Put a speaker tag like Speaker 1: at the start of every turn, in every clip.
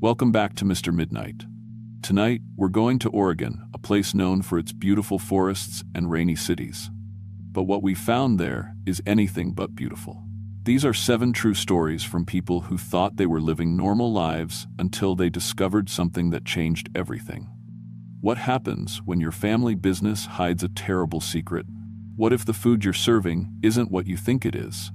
Speaker 1: Welcome back to Mr. Midnight. Tonight, we're going to Oregon, a place known for its beautiful forests and rainy cities. But what we found there is anything but beautiful. These are 7 true stories from people who thought they were living normal lives until they discovered something that changed everything. What happens when your family business hides a terrible secret? What if the food you're serving isn't what you think it is?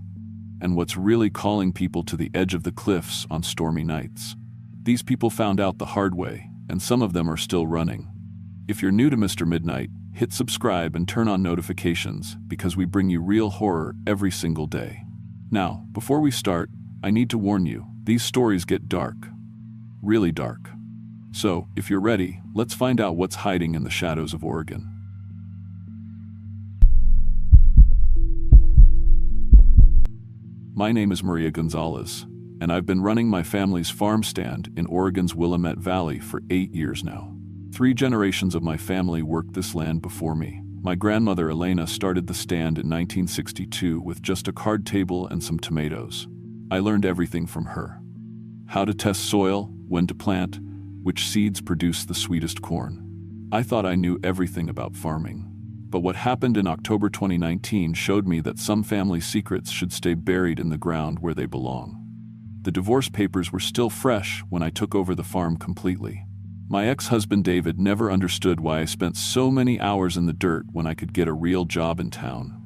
Speaker 1: And what's really calling people to the edge of the cliffs on stormy nights? These people found out the hard way, and some of them are still running. If you're new to Mr. Midnight, hit subscribe and turn on notifications because we bring you real horror every single day. Now, before we start, I need to warn you, these stories get dark. Really dark. So, if you're ready, let's find out what's hiding in the shadows of Oregon. My name is Maria Gonzalez, and I've been running my family's farm stand in Oregon's Willamette Valley for 8 years now. 3 generations of my family worked this land before me. My grandmother Elena started the stand in 1962 with just a card table and some tomatoes. I learned everything from her. How to test soil, when to plant, which seeds produce the sweetest corn. I thought I knew everything about farming. But what happened in October 2019 showed me that some family secrets should stay buried in the ground where they belong. The divorce papers were still fresh when I took over the farm completely. My ex-husband David never understood why I spent so many hours in the dirt when I could get a real job in town.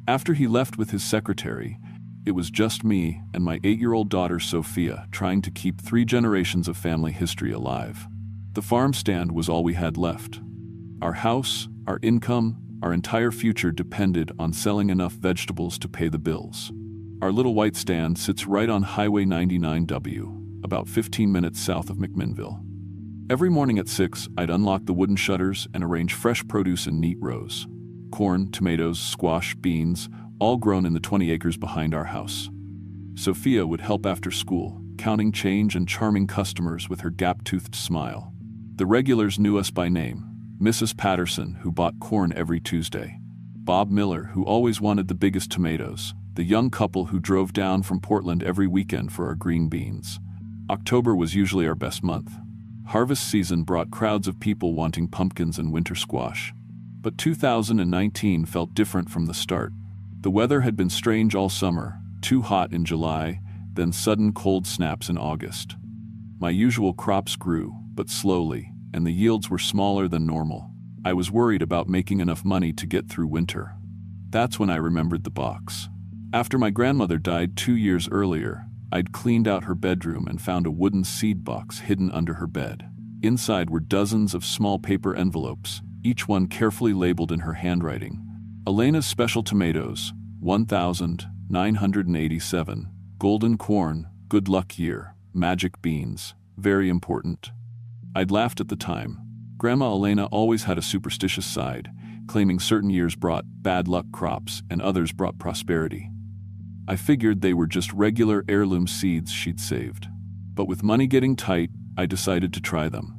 Speaker 1: After he left with his secretary, it was just me and my 8-year-old daughter Sophia trying to keep 3 generations of family history alive. The farm stand was all we had left. Our house, our income, our entire future depended on selling enough vegetables to pay the bills. Our little white stand sits right on Highway 99W, about 15 minutes south of McMinnville. Every morning at 6, I'd unlock the wooden shutters and arrange fresh produce in neat rows. Corn, tomatoes, squash, beans, all grown in the 20 acres behind our house. Sophia would help after school, counting change and charming customers with her gap-toothed smile. The regulars knew us by name: Mrs. Patterson, who bought corn every Tuesday; Bob Miller, who always wanted the biggest tomatoes; the young couple who drove down from Portland every weekend for our green beans. October was usually our best month. Harvest season brought crowds of people wanting pumpkins and winter squash. But 2019 felt different from the start. The weather had been strange all summer, too hot in July, then sudden cold snaps in August. My usual crops grew, but slowly, and the yields were smaller than normal. I was worried about making enough money to get through winter. That's when I remembered the box. After my grandmother died 2 years earlier, I'd cleaned out her bedroom and found a wooden seed box hidden under her bed. Inside were dozens of small paper envelopes, each one carefully labeled in her handwriting. Elena's special tomatoes, 1,987. Golden corn, good luck year. Magic beans, very important. I'd laughed at the time. Grandma Elena always had a superstitious side, claiming certain years brought bad luck crops and others brought prosperity. I figured they were just regular heirloom seeds she'd saved. But with money getting tight, I decided to try them.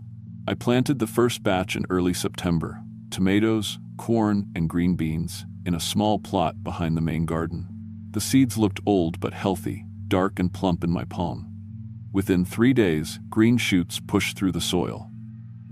Speaker 1: I planted the first batch in early September: tomatoes, corn, and green beans, in a small plot behind the main garden. The seeds looked old but healthy, dark and plump in my palm. Within 3 days, green shoots pushed through the soil.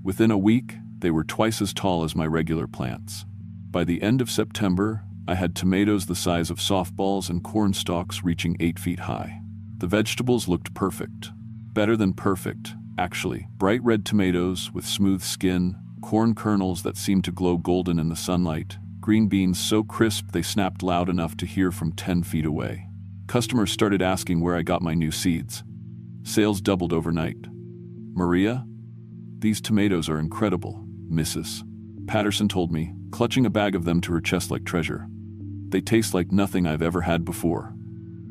Speaker 1: Within a week, they were twice as tall as my regular plants. By the end of September, I had tomatoes the size of softballs and corn stalks reaching 8 feet high. The vegetables looked perfect. Better than perfect, actually. Bright red tomatoes with smooth skin, corn kernels that seemed to glow golden in the sunlight, green beans so crisp they snapped loud enough to hear from 10 feet away. Customers started asking where I got my new seeds. Sales doubled overnight. "Maria, these tomatoes are incredible," Mrs. Patterson told me, clutching a bag of them to her chest like treasure. "They taste like nothing I've ever had before.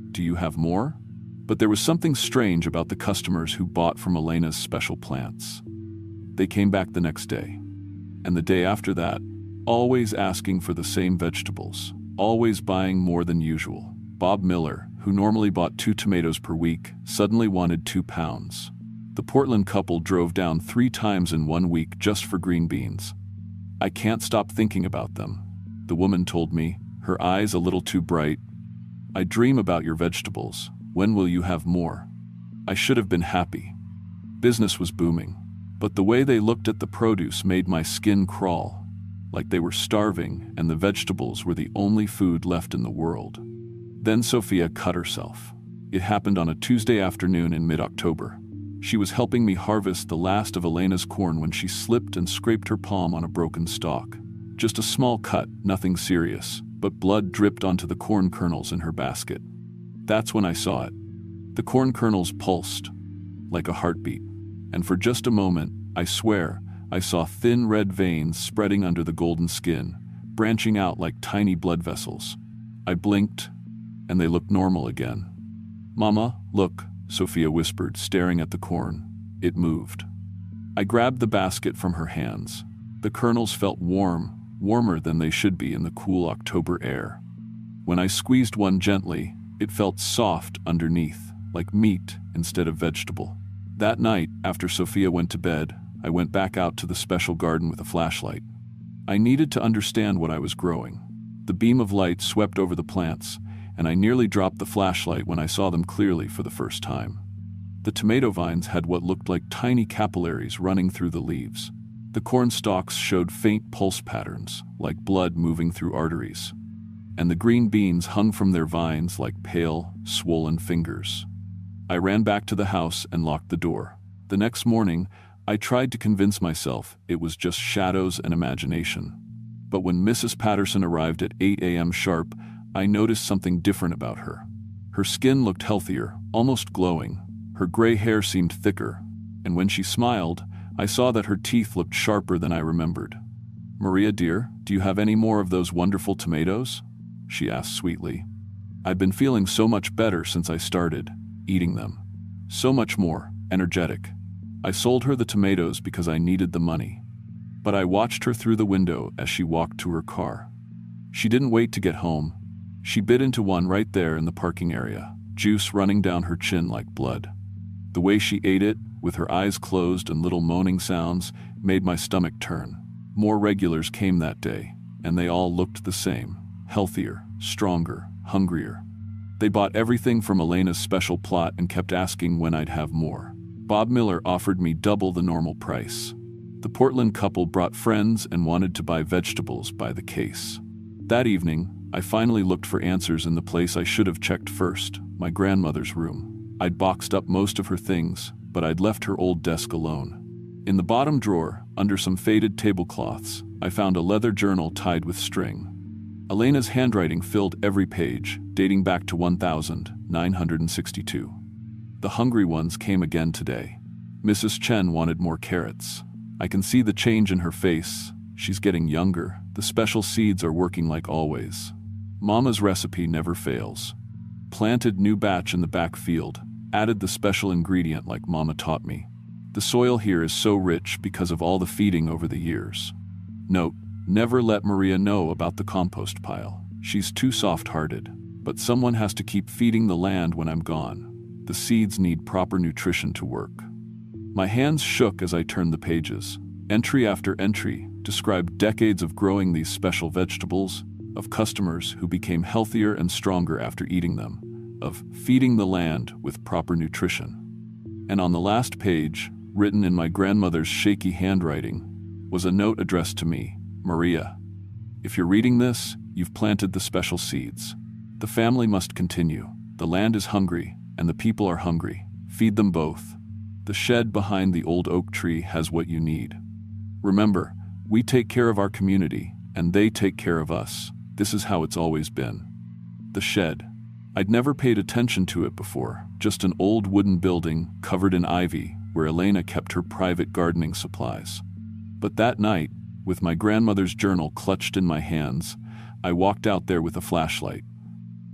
Speaker 1: Do you have more?" But there was something strange about the customers who bought from Elena's special plants. They came back the next day, and the day after that, always asking for the same vegetables, always buying more than usual. Bob Miller, who normally bought 2 tomatoes per week, suddenly wanted 2 pounds. The Portland couple drove down 3 times in 1 week just for green beans. "I can't stop thinking about them," the woman told me, her eyes a little too bright. "I dream about your vegetables. When will you have more?" I should have been happy. Business was booming, but the way they looked at the produce made my skin crawl, like they were starving and the vegetables were the only food left in the world. Then Sophia cut herself. It happened on a Tuesday afternoon in mid-October. She was helping me harvest the last of Elena's corn when she slipped and scraped her palm on a broken stalk. Just a small cut, nothing serious, but blood dripped onto the corn kernels in her basket. That's when I saw it. The corn kernels pulsed, like a heartbeat, and for just a moment, I swear, I saw thin red veins spreading under the golden skin, branching out like tiny blood vessels. I blinked, and they looked normal again. "Mama, look," Sophia whispered, staring at the corn. It moved. I grabbed the basket from her hands. The kernels felt warm, warmer than they should be in the cool October air. When I squeezed one gently, it felt soft underneath, like meat instead of vegetable. That night, after Sophia went to bed, I went back out to the special garden with a flashlight. I needed to understand what I was growing. The beam of light swept over the plants, and I nearly dropped the flashlight when I saw them clearly for the first time. The tomato vines had what looked like tiny capillaries running through the leaves. The corn stalks showed faint pulse patterns, like blood moving through arteries. And the green beans hung from their vines like pale, swollen fingers. I ran back to the house and locked the door. The next morning, I tried to convince myself it was just shadows and imagination. But when Mrs. Patterson arrived at 8 a.m. sharp, I noticed something different about her. Her skin looked healthier, almost glowing. Her gray hair seemed thicker, and when she smiled, I saw that her teeth looked sharper than I remembered. "Maria, dear, do you have any more of those wonderful tomatoes?" she asked sweetly. I'd been feeling so much better since I started eating them. So much more energetic. I sold her the tomatoes because I needed the money. But I watched her through the window as she walked to her car. She didn't wait to get home. She bit into one right there in the parking area, juice running down her chin like blood. The way she ate it, with her eyes closed and little moaning sounds, made my stomach turn. More regulars came that day, and they all looked the same. Healthier, stronger, hungrier. They bought everything from Elena's special plot and kept asking when I'd have more. Bob Miller offered me double the normal price. The Portland couple brought friends and wanted to buy vegetables by the case. That evening, I finally looked for answers in the place I should have checked first, my grandmother's room. I'd boxed up most of her things, but I'd left her old desk alone. In the bottom drawer, under some faded tablecloths, I found a leather journal tied with string. Elena's handwriting filled every page, dating back to 1962. The hungry ones came again today. Mrs. Chen wanted more carrots. I can see the change in her face. She's getting younger. The special seeds are working like always. Mama's recipe never fails. Planted new batch in the back field. Added the special ingredient like Mama taught me. The soil here is so rich because of all the feeding over the years. Note, never let Maria know about the compost pile. She's too soft-hearted. But someone has to keep feeding the land when I'm gone. The seeds need proper nutrition to work. My hands shook as I turned the pages. Entry after entry described decades of growing these special vegetables, of customers who became healthier and stronger after eating them, of feeding the land with proper nutrition. And on the last page, written in my grandmother's shaky handwriting, was a note addressed to me, "Maria, if you're reading this, you've planted the special seeds. The family must continue. The land is hungry, and the people are hungry. Feed them both. The shed behind the old oak tree has what you need. Remember, we take care of our community, and they take care of us. This is how it's always been." The shed. I'd never paid attention to it before, just an old wooden building covered in ivy where Elena kept her private gardening supplies. But that night, with my grandmother's journal clutched in my hands, I walked out there with a flashlight.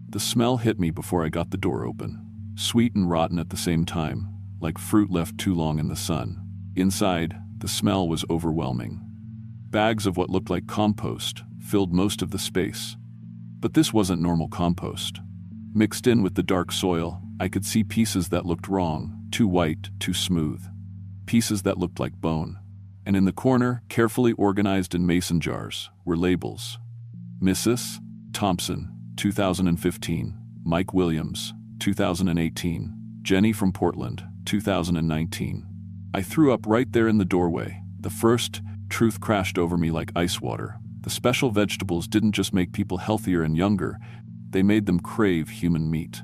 Speaker 1: The smell hit me before I got the door open. Sweet and rotten at the same time, like fruit left too long in the sun. Inside, the smell was overwhelming. Bags of what looked like compost filled most of the space. But this wasn't normal compost. Mixed in with the dark soil, I could see pieces that looked wrong, too white, too smooth. Pieces that looked like bone. And in the corner, carefully organized in mason jars, were labels. Mrs. Thompson, 2015. Mike Williams, 2018. Jenny from Portland, 2019. I threw up right there in the doorway. The first truth crashed over me like ice water. The special vegetables didn't just make people healthier and younger, they made them crave human meat.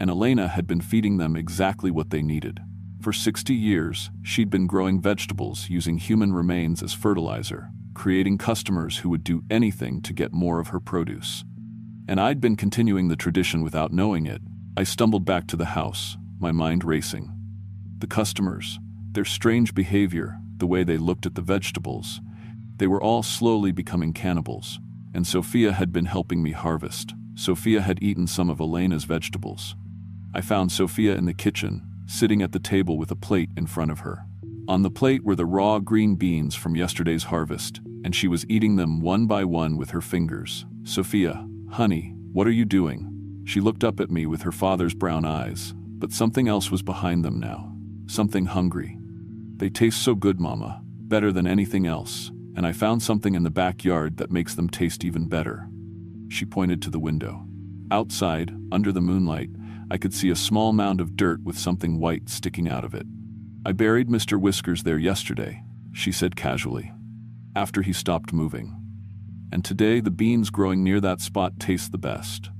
Speaker 1: And Elena had been feeding them exactly what they needed. For 60 years, she'd been growing vegetables using human remains as fertilizer, creating customers who would do anything to get more of her produce. And I'd been continuing the tradition without knowing it. I stumbled back to the house, my mind racing. The customers, their strange behavior, the way they looked at the vegetables, they were all slowly becoming cannibals. And Sophia had been helping me harvest. Sophia had eaten some of Elena's vegetables. I found Sophia in the kitchen, sitting at the table with a plate in front of her. On the plate were the raw green beans from yesterday's harvest, and she was eating them one by one with her fingers. "Sophia, honey, what are you doing?" She looked up at me with her father's brown eyes, but something else was behind them now. Something hungry. "They taste so good, Mama, better than anything else, and I found something in the backyard that makes them taste even better." She pointed to the window. Outside, under the moonlight, I could see a small mound of dirt with something white sticking out of it. "I buried Mr. Whiskers there yesterday," she said casually, after he stopped moving. "And today the beans growing near that spot taste the best."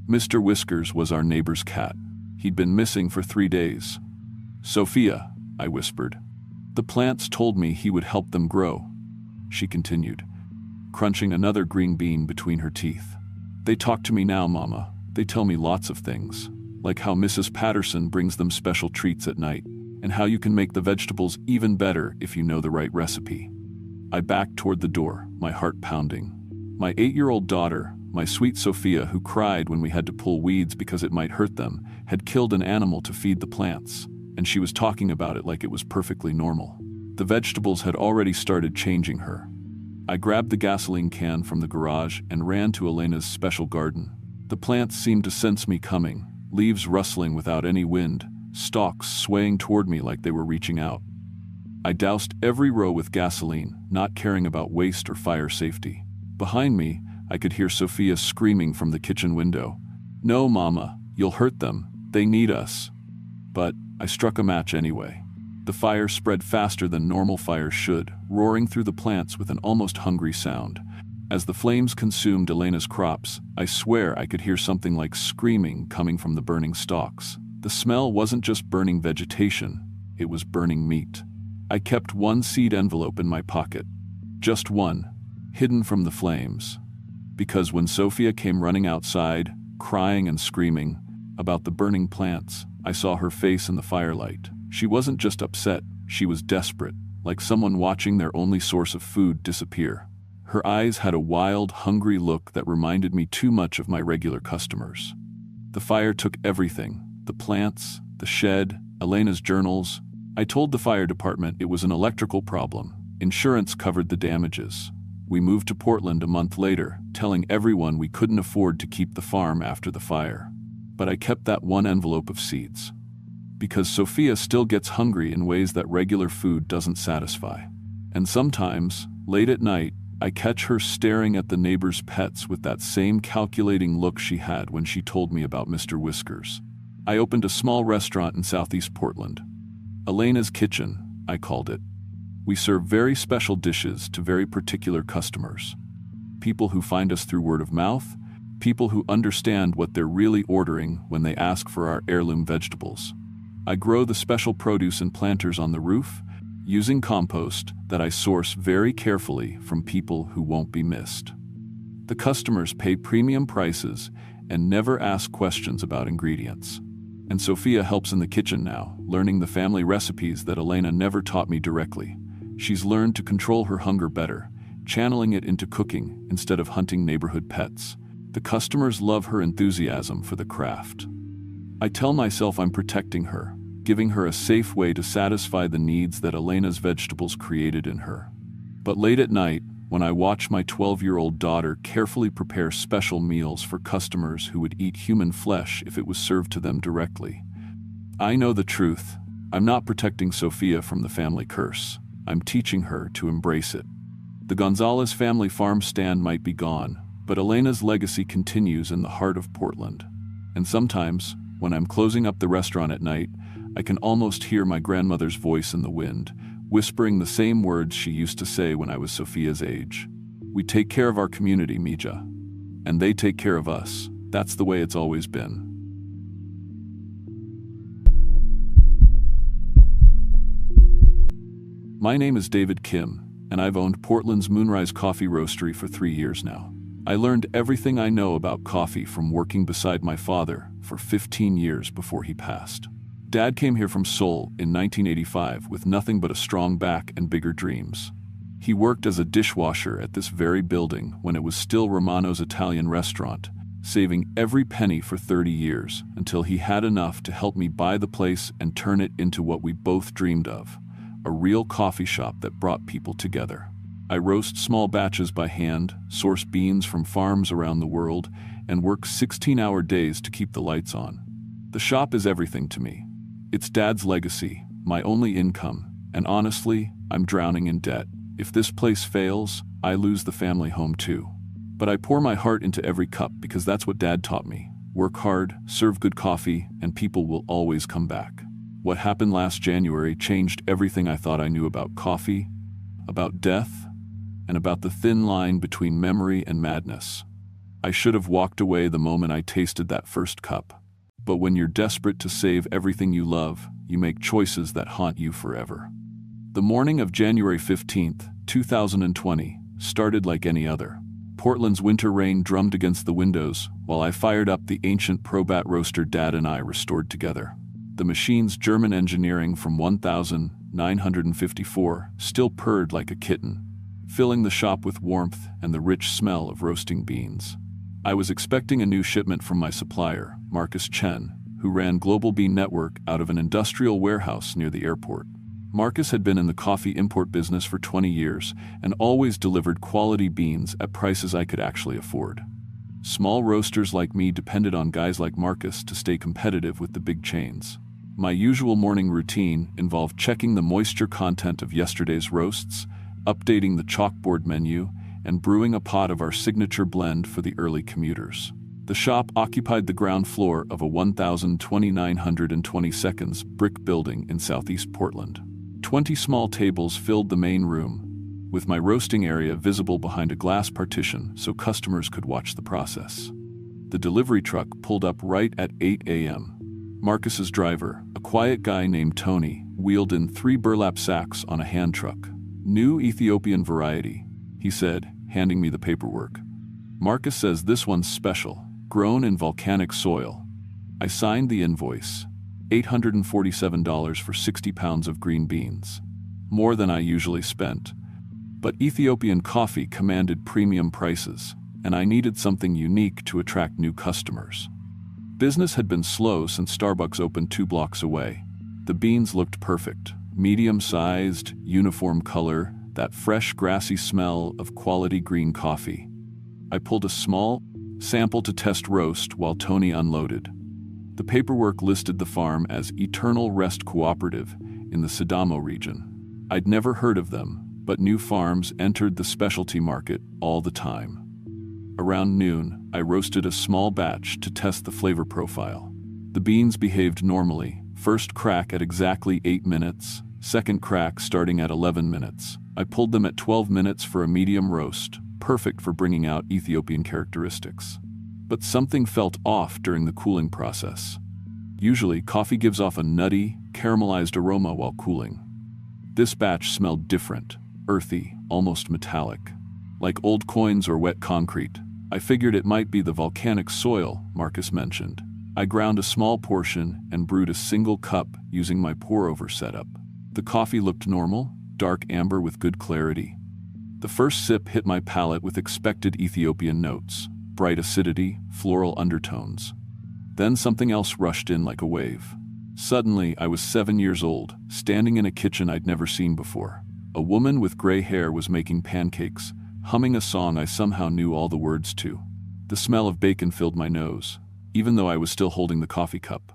Speaker 1: Mr. Whiskers was our neighbor's cat. He'd been missing for 3 days. "Sophia," I whispered. "The plants told me he would help them grow," she continued, crunching another green bean between her teeth. "They talk to me now, Mama. They tell me lots of things, like how Mrs. Patterson brings them special treats at night, and how you can make the vegetables even better if you know the right recipe." I backed toward the door, my heart pounding. My 8-year-old daughter, my sweet Sophia, who cried when we had to pull weeds because it might hurt them, had killed an animal to feed the plants, and she was talking about it like it was perfectly normal. The vegetables had already started changing her. I grabbed the gasoline can from the garage and ran to Elena's special garden. The plants seemed to sense me coming, leaves rustling without any wind, stalks swaying toward me like they were reaching out. I doused every row with gasoline, not caring about waste or fire safety. Behind me, I could hear Sophia screaming from the kitchen window, "No, Mama, you'll hurt them. They need us." But I struck a match anyway. The fire spread faster than normal fires should, roaring through the plants with an almost hungry sound. As the flames consumed Elena's crops, I swear I could hear something like screaming coming from the burning stalks. The smell wasn't just burning vegetation, it was burning meat. I kept one seed envelope in my pocket. Just one, hidden from the flames. Because when Sophia came running outside, crying and screaming about the burning plants, I saw her face in the firelight. She wasn't just upset, she was desperate, like someone watching their only source of food disappear. Her eyes had a wild, hungry look that reminded me too much of my regular customers. The fire took everything, the plants, the shed, Elena's journals. I told the fire department it was an electrical problem. Insurance covered the damages. We moved to Portland a month later, telling everyone we couldn't afford to keep the farm after the fire. But I kept that one envelope of seeds. Because Sophia still gets hungry in ways that regular food doesn't satisfy. And sometimes, late at night, I catch her staring at the neighbor's pets with that same calculating look she had when she told me about Mr. Whiskers. I opened a small restaurant in Southeast Portland. Elena's Kitchen, I called it. We serve very special dishes to very particular customers. People who find us through word of mouth, people who understand what they're really ordering when they ask for our heirloom vegetables. I grow the special produce in planters on the roof, using compost that I source very carefully from people who won't be missed. The customers pay premium prices and never ask questions about ingredients. And Sophia helps in the kitchen now, learning the family recipes that Elena never taught me directly. She's learned to control her hunger better, channeling it into cooking instead of hunting neighborhood pets. The customers love her enthusiasm for the craft. I tell myself I'm protecting her, giving her a safe way to satisfy the needs that Elena's vegetables created in her. But late at night, when I watch my 12-year-old daughter carefully prepare special meals for customers who would eat human flesh if it was served to them directly, I know the truth. I'm not protecting Sophia from the family curse. I'm teaching her to embrace it. The Gonzalez family farm stand might be gone, but Elena's legacy continues in the heart of Portland. And sometimes, when I'm closing up the restaurant at night, I can almost hear my grandmother's voice in the wind, whispering the same words she used to say when I was Sophia's age. We take care of our community, Mija. And they take care of us. That's the way it's always been. My name is David Kim, and I've owned Portland's Moonrise Coffee Roastery for 3 years now. I learned everything I know about coffee from working beside my father for 15 years before he passed. Dad came here from Seoul in 1985 with nothing but a strong back and bigger dreams. He worked as a dishwasher at this very building when it was still Romano's Italian restaurant, saving every penny for 30 years until he had enough to help me buy the place and turn it into what we both dreamed of. A real coffee shop that brought people together. I roast small batches by hand, source beans from farms around the world, and work 16-hour days to keep the lights on. The shop is everything to me. It's Dad's legacy, my only income, and honestly, I'm drowning in debt. If this place fails, I lose the family home too. But I pour my heart into every cup because that's what Dad taught me. Work hard, serve good coffee, and people will always come back. What happened last January changed everything I thought I knew about coffee, about death, and about the thin line between memory and madness. I should have walked away the moment I tasted that first cup. But when you're desperate to save everything you love, you make choices that haunt you forever. The morning of January 15th, 2020, started like any other. Portland's winter rain drummed against the windows while I fired up the ancient Probat roaster Dad and I restored together. The machine's German engineering from 1954 still purred like a kitten, filling the shop with warmth and the rich smell of roasting beans. I was expecting a new shipment from my supplier, Marcus Chen, who ran Global Bean Network out of an industrial warehouse near the airport. Marcus had been in the coffee import business for 20 years and always delivered quality beans at prices I could actually afford. Small roasters like me depended on guys like Marcus to stay competitive with the big chains. My usual morning routine involved checking the moisture content of yesterday's roasts, updating the chalkboard menu, and brewing a pot of our signature blend for the early commuters. The shop occupied the ground floor of a 1,220 brick building in southeast Portland. 20 small tables filled the main room, with my roasting area visible behind a glass partition so customers could watch the process. The delivery truck pulled up right at 8 a.m. Marcus's driver, a quiet guy named Tony, wheeled in 3 burlap sacks on a hand truck. New Ethiopian variety, he said, handing me the paperwork. Marcus says this one's special, grown in volcanic soil. I signed the invoice. $847 for 60 pounds of green beans. More than I usually spent. But Ethiopian coffee commanded premium prices, and I needed something unique to attract new customers. Business had been slow since Starbucks opened 2 blocks away. The beans looked perfect. Medium-sized, uniform color, that fresh, grassy smell of quality green coffee. I pulled a small sample to test roast while Tony unloaded. The paperwork listed the farm as Eternal Rest Cooperative in the Sidamo region. I'd never heard of them, but new farms entered the specialty market all the time. Around noon, I roasted a small batch to test the flavor profile. The beans behaved normally, first crack at exactly 8 minutes, second crack starting at 11 minutes. I pulled them at 12 minutes for a medium roast, perfect for bringing out Ethiopian characteristics. But something felt off during the cooling process. Usually, coffee gives off a nutty, caramelized aroma while cooling. This batch smelled different, earthy, almost metallic. Like old coins or wet concrete. I figured it might be the volcanic soil Marcus mentioned. I ground a small portion and brewed a single cup using my pour-over setup. The coffee looked normal, dark amber with good clarity. The first sip hit my palate with expected Ethiopian notes, bright acidity, floral undertones. Then something else rushed in like a wave. Suddenly, I was 7 years old, standing in a kitchen I'd never seen before. A woman with gray hair was making pancakes, humming a song I somehow knew all the words to. The smell of bacon filled my nose, even though I was still holding the coffee cup.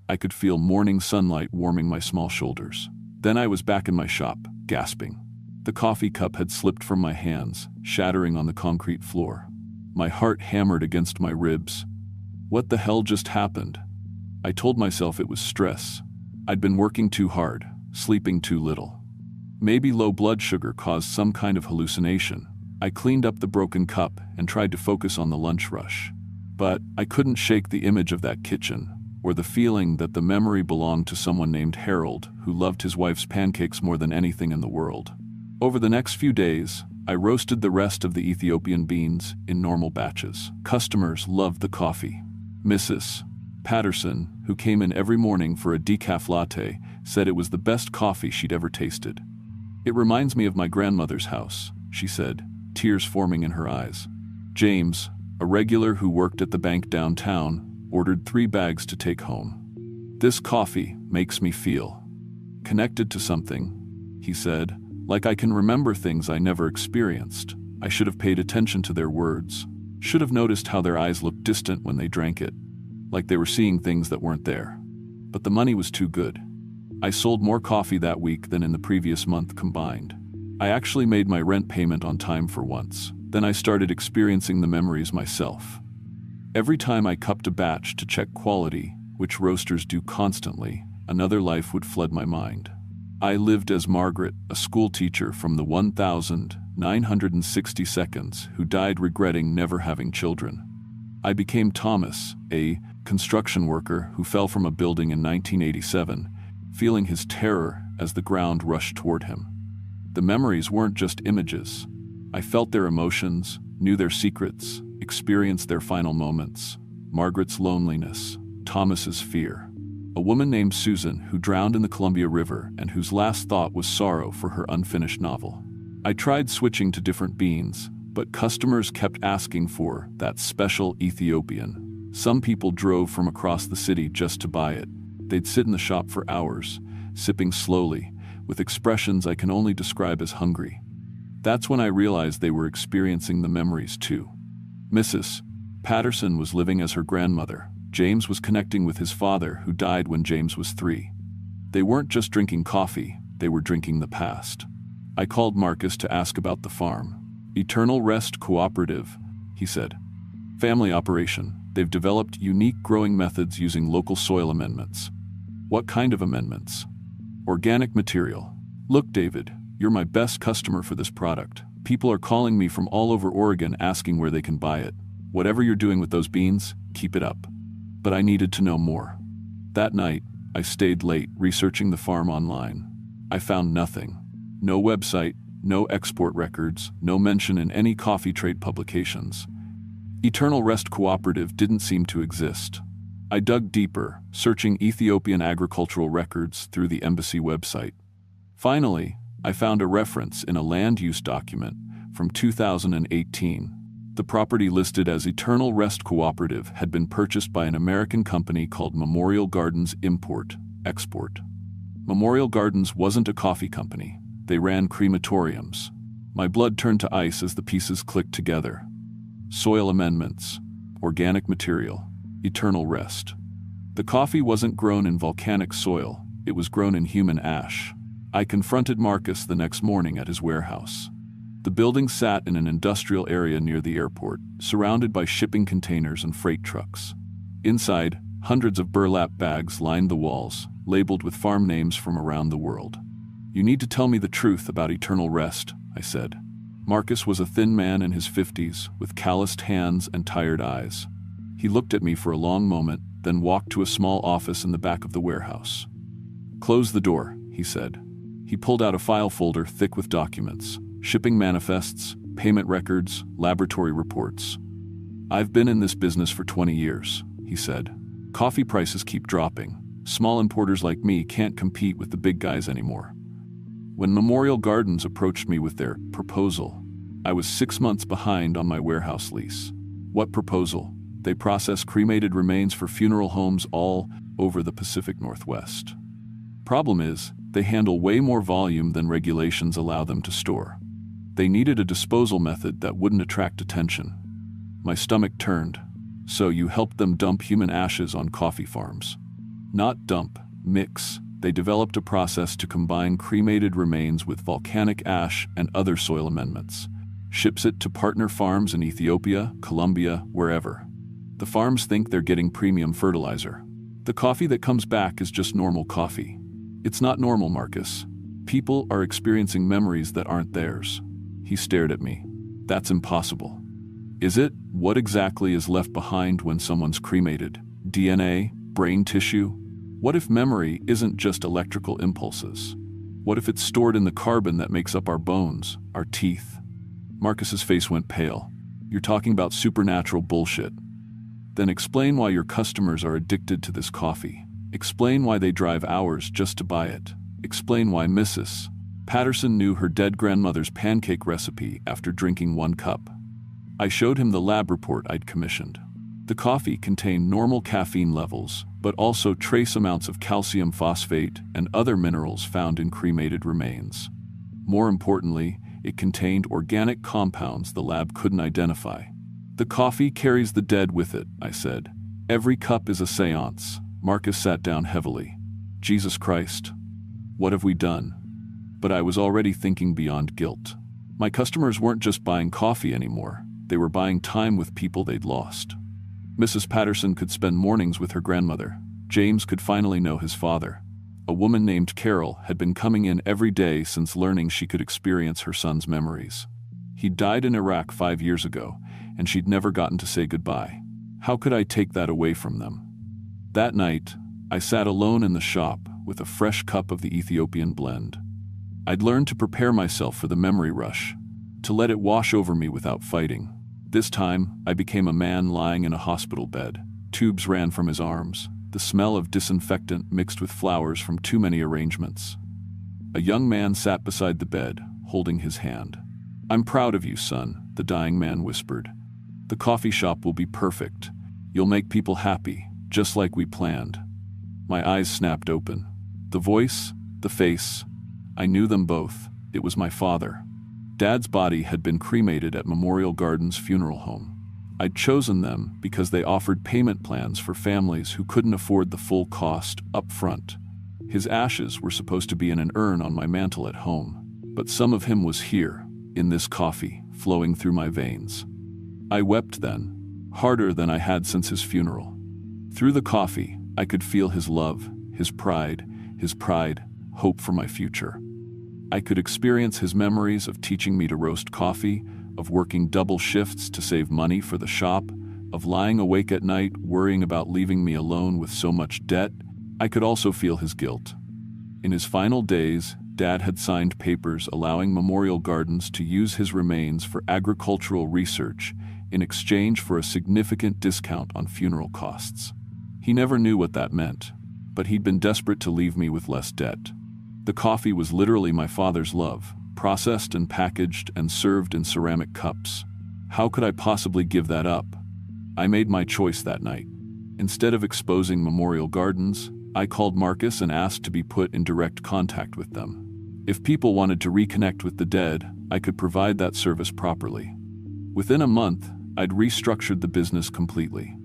Speaker 1: I could feel morning sunlight warming my small shoulders. Then I was back in my shop, gasping. The coffee cup had slipped from my hands, shattering on the concrete floor. My heart hammered against my ribs. What the hell just happened? I told myself it was stress, I'd been working too hard, sleeping too little. Maybe low blood sugar caused some kind of hallucination. I cleaned up the broken cup and tried to focus on the lunch rush. But I couldn't shake the image of that kitchen, or the feeling that the memory belonged to someone named Harold, who loved his wife's pancakes more than anything in the world. Over the next few days, I roasted the rest of the Ethiopian beans in normal batches. Customers loved the coffee. Mrs. Patterson, who came in every morning for a decaf latte, said it was the best coffee she'd ever tasted. "It reminds me of my grandmother's house," she said, tears forming in her eyes. James, a regular who worked at the bank downtown, ordered 3 bags to take home. "This coffee makes me feel connected to something," he said, "like I can remember things I never experienced. I should have paid attention to their words, should have noticed how their eyes looked distant when they drank it, like they were seeing things that weren't there. But the money was too good. I sold more coffee that week than in the previous month combined. I actually made my rent payment on time for once. Then I started experiencing the memories myself. Every time I cupped a batch to check quality, which roasters do constantly, another life would flood my mind. I lived as Margaret, a school teacher from the 1962nd who died regretting never having children. I became Thomas, a construction worker who fell from a building in 1987, feeling his terror as the ground rushed toward him. The memories weren't just images. I felt their emotions, knew their secrets, experienced their final moments. Margaret's loneliness, Thomas's fear. A woman named Susan who drowned in the Columbia River and whose last thought was sorrow for her unfinished novel. I tried switching to different beans, but customers kept asking for that special Ethiopian. Some people drove from across the city just to buy it. They'd sit in the shop for hours, sipping slowly, with expressions I can only describe as hungry. That's when I realized they were experiencing the memories too. Mrs. Patterson was living as her grandmother. James was connecting with his father, who died when James was 3. They weren't just drinking coffee, they were drinking the past. I called Marcus to ask about the farm. "Eternal Rest Cooperative," he said. "Family operation. They've developed unique growing methods using local soil amendments." "What kind of amendments?" "Organic material." "Look, David, you're my best customer for this product. People are calling me from all over Oregon asking where they can buy it. Whatever you're doing with those beans, keep it up." But I needed to know more. That night, I stayed late researching the farm online. I found nothing. No website, no export records, no mention in any coffee trade publications. Eternal Rest Cooperative didn't seem to exist. I dug deeper, searching Ethiopian agricultural records through the embassy website. Finally, I found a reference in a land use document from 2018. The property listed as Eternal Rest Cooperative had been purchased by an American company called Memorial Gardens Import-Export. Memorial Gardens wasn't a coffee company. They ran crematoriums. My blood turned to ice as the pieces clicked together. Soil amendments, organic material, eternal rest. The coffee wasn't grown in volcanic soil, it was grown in human ash. I confronted Marcus the next morning at his warehouse. The building sat in an industrial area near the airport, surrounded by shipping containers and freight trucks. Inside, hundreds of burlap bags lined the walls, labeled with farm names from around the world. "You need to tell me the truth about Eternal Rest," I said. Marcus was a thin man in his 50s, with calloused hands and tired eyes. He looked at me for a long moment, then walked to a small office in the back of the warehouse. "Close the door," he said. He pulled out a file folder thick with documents. Shipping manifests, payment records, laboratory reports. "I've been in this business for 20 years, he said. "Coffee prices keep dropping. Small importers like me can't compete with the big guys anymore." When Memorial Gardens approached me with their proposal, I was 6 months behind on my warehouse lease. "What proposal?" "They process cremated remains for funeral homes all over the Pacific Northwest. Problem is, they handle way more volume than regulations allow them to store. They needed a disposal method that wouldn't attract attention." My stomach turned. "So you helped them dump human ashes on coffee farms?" "Not dump, mix. They developed a process to combine cremated remains with volcanic ash and other soil amendments. Ships it to partner farms in Ethiopia, Colombia, wherever. The farms think they're getting premium fertilizer. The coffee that comes back is just normal coffee. It's not normal, Marcus. People are experiencing memories that aren't theirs. He stared at me. That's impossible. Is it? What exactly is left behind when someone's cremated? DNA? Brain tissue? What if memory isn't just electrical impulses? What if it's stored in the carbon that makes up our bones, our teeth? Marcus's face went pale. You're talking about supernatural bullshit. Then explain why your customers are addicted to this coffee. Explain why they drive hours just to buy it. Explain why Mrs. Patterson knew her dead grandmother's pancake recipe after drinking 1 cup. I showed him the lab report I'd commissioned. The coffee contained normal caffeine levels, but also trace amounts of calcium phosphate and other minerals found in cremated remains. More importantly, it contained organic compounds the lab couldn't identify. The coffee carries the dead with it, I said. Every cup is a seance. Marcus sat down heavily. Jesus Christ. What have we done? But I was already thinking beyond guilt. My customers weren't just buying coffee anymore. They were buying time with people they'd lost. Mrs. Patterson could spend mornings with her grandmother. James could finally know his father. A woman named Carol had been coming in every day since learning she could experience her son's memories. He'd died in Iraq 5 years ago, and she'd never gotten to say goodbye. How could I take that away from them? That night, I sat alone in the shop with a fresh cup of the Ethiopian blend. I'd learned to prepare myself for the memory rush, to let it wash over me without fighting. This time, I became a man lying in a hospital bed. Tubes ran from his arms, the smell of disinfectant mixed with flowers from too many arrangements. A young man sat beside the bed, holding his hand. "I'm proud of you, son," the dying man whispered. "The coffee shop will be perfect. You'll make people happy, just like we planned." My eyes snapped open. The voice, the face, I knew them both. It was my father. Dad's body had been cremated at Memorial Gardens Funeral Home. I'd chosen them because they offered payment plans for families who couldn't afford the full cost up front. His ashes were supposed to be in an urn on my mantel at home, but some of him was here, in this coffee, flowing through my veins. I wept then, harder than I had since his funeral. Through the coffee, I could feel his love, his pride, hope for my future. I could experience his memories of teaching me to roast coffee, of working double shifts to save money for the shop, of lying awake at night worrying about leaving me alone with so much debt. I could also feel his guilt. In his final days, Dad had signed papers allowing Memorial Gardens to use his remains for agricultural research in exchange for a significant discount on funeral costs. He never knew what that meant, but he'd been desperate to leave me with less debt. The coffee was literally my father's love, processed and packaged and served in ceramic cups. How could I possibly give that up? I made my choice that night. Instead of exposing Memorial Gardens, I called Marcus and asked to be put in direct contact with them. If people wanted to reconnect with the dead, I could provide that service properly. Within a month, I'd restructured the business completely.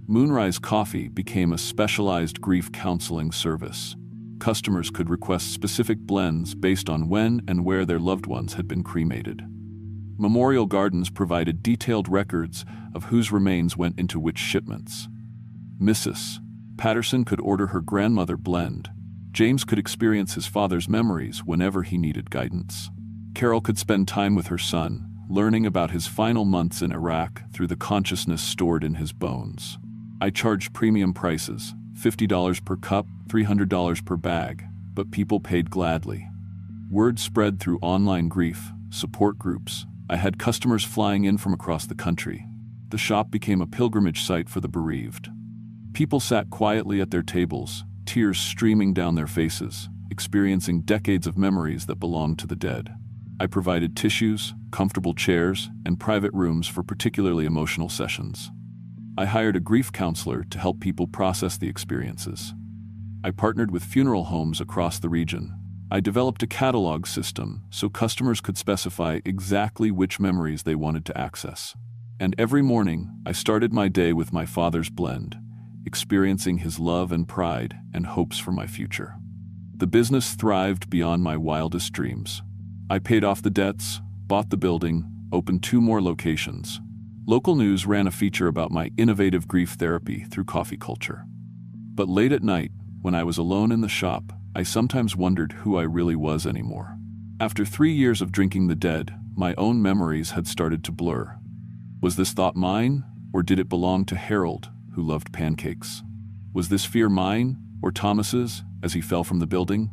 Speaker 1: Moonrise Coffee became a specialized grief counseling service. Customers could request specific blends based on when and where their loved ones had been cremated. Memorial Gardens provided detailed records of whose remains went into which shipments. Mrs. Patterson could order her grandmother blend. James could experience his father's memories whenever he needed guidance. Carol could spend time with her son, learning about his final months in Iraq through the consciousness stored in his bones. I charged premium prices, $50 per cup, $300 per bag, but people paid gladly. Word spread through online grief support groups. I had customers flying in from across the country. The shop became a pilgrimage site for the bereaved. People sat quietly at their tables, tears streaming down their faces, experiencing decades of memories that belonged to the dead. I provided tissues, comfortable chairs, and private rooms for particularly emotional sessions. I hired a grief counselor to help people process the experiences. I partnered with funeral homes across the region. I developed a catalog system so customers could specify exactly which memories they wanted to access. And every morning, I started my day with my father's blend, experiencing his love and pride and hopes for my future. The business thrived beyond my wildest dreams. I paid off the debts, bought the building, opened 2 more locations. Local news ran a feature about my innovative grief therapy through coffee culture. But late at night, when I was alone in the shop, I sometimes wondered who I really was anymore. After 3 years of drinking the dead, my own memories had started to blur. Was this thought mine, or did it belong to Harold, who loved pancakes? Was this fear mine, or Thomas's, as he fell from the building?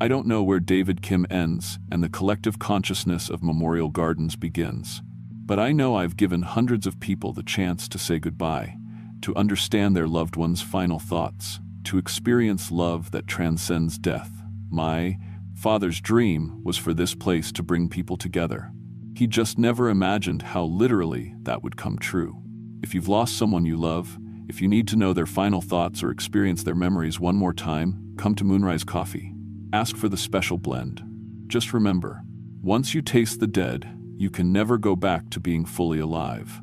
Speaker 1: I don't know where David Kim ends and the collective consciousness of Memorial Gardens begins. But I know I've given hundreds of people the chance to say goodbye, to understand their loved ones' final thoughts, to experience love that transcends death. My father's dream was for this place to bring people together. He just never imagined how literally that would come true. If you've lost someone you love, if you need to know their final thoughts or experience their memories one more time, come to Moonrise Coffee. Ask for the special blend. Just remember, once you taste the dead, you can never go back to being fully alive.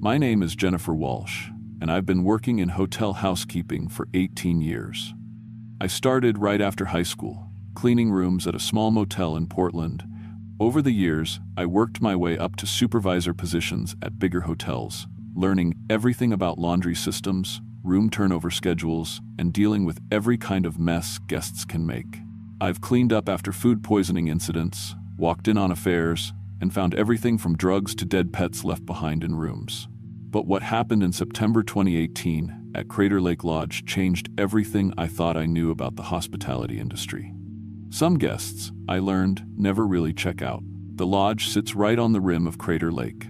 Speaker 1: My name is Jennifer Walsh, and I've been working in hotel housekeeping for 18 years. I started right after high school, cleaning rooms at a small motel in Portland. Over the years, I worked my way up to supervisor positions at bigger hotels, learning everything about laundry systems, room turnover schedules, and dealing with every kind of mess guests can make. I've cleaned up after food poisoning incidents, walked in on affairs, and found everything from drugs to dead pets left behind in rooms. But what happened in September 2018 at Crater Lake Lodge changed everything I thought I knew about the hospitality industry. Some guests, I learned, never really check out. The lodge sits right on the rim of Crater Lake.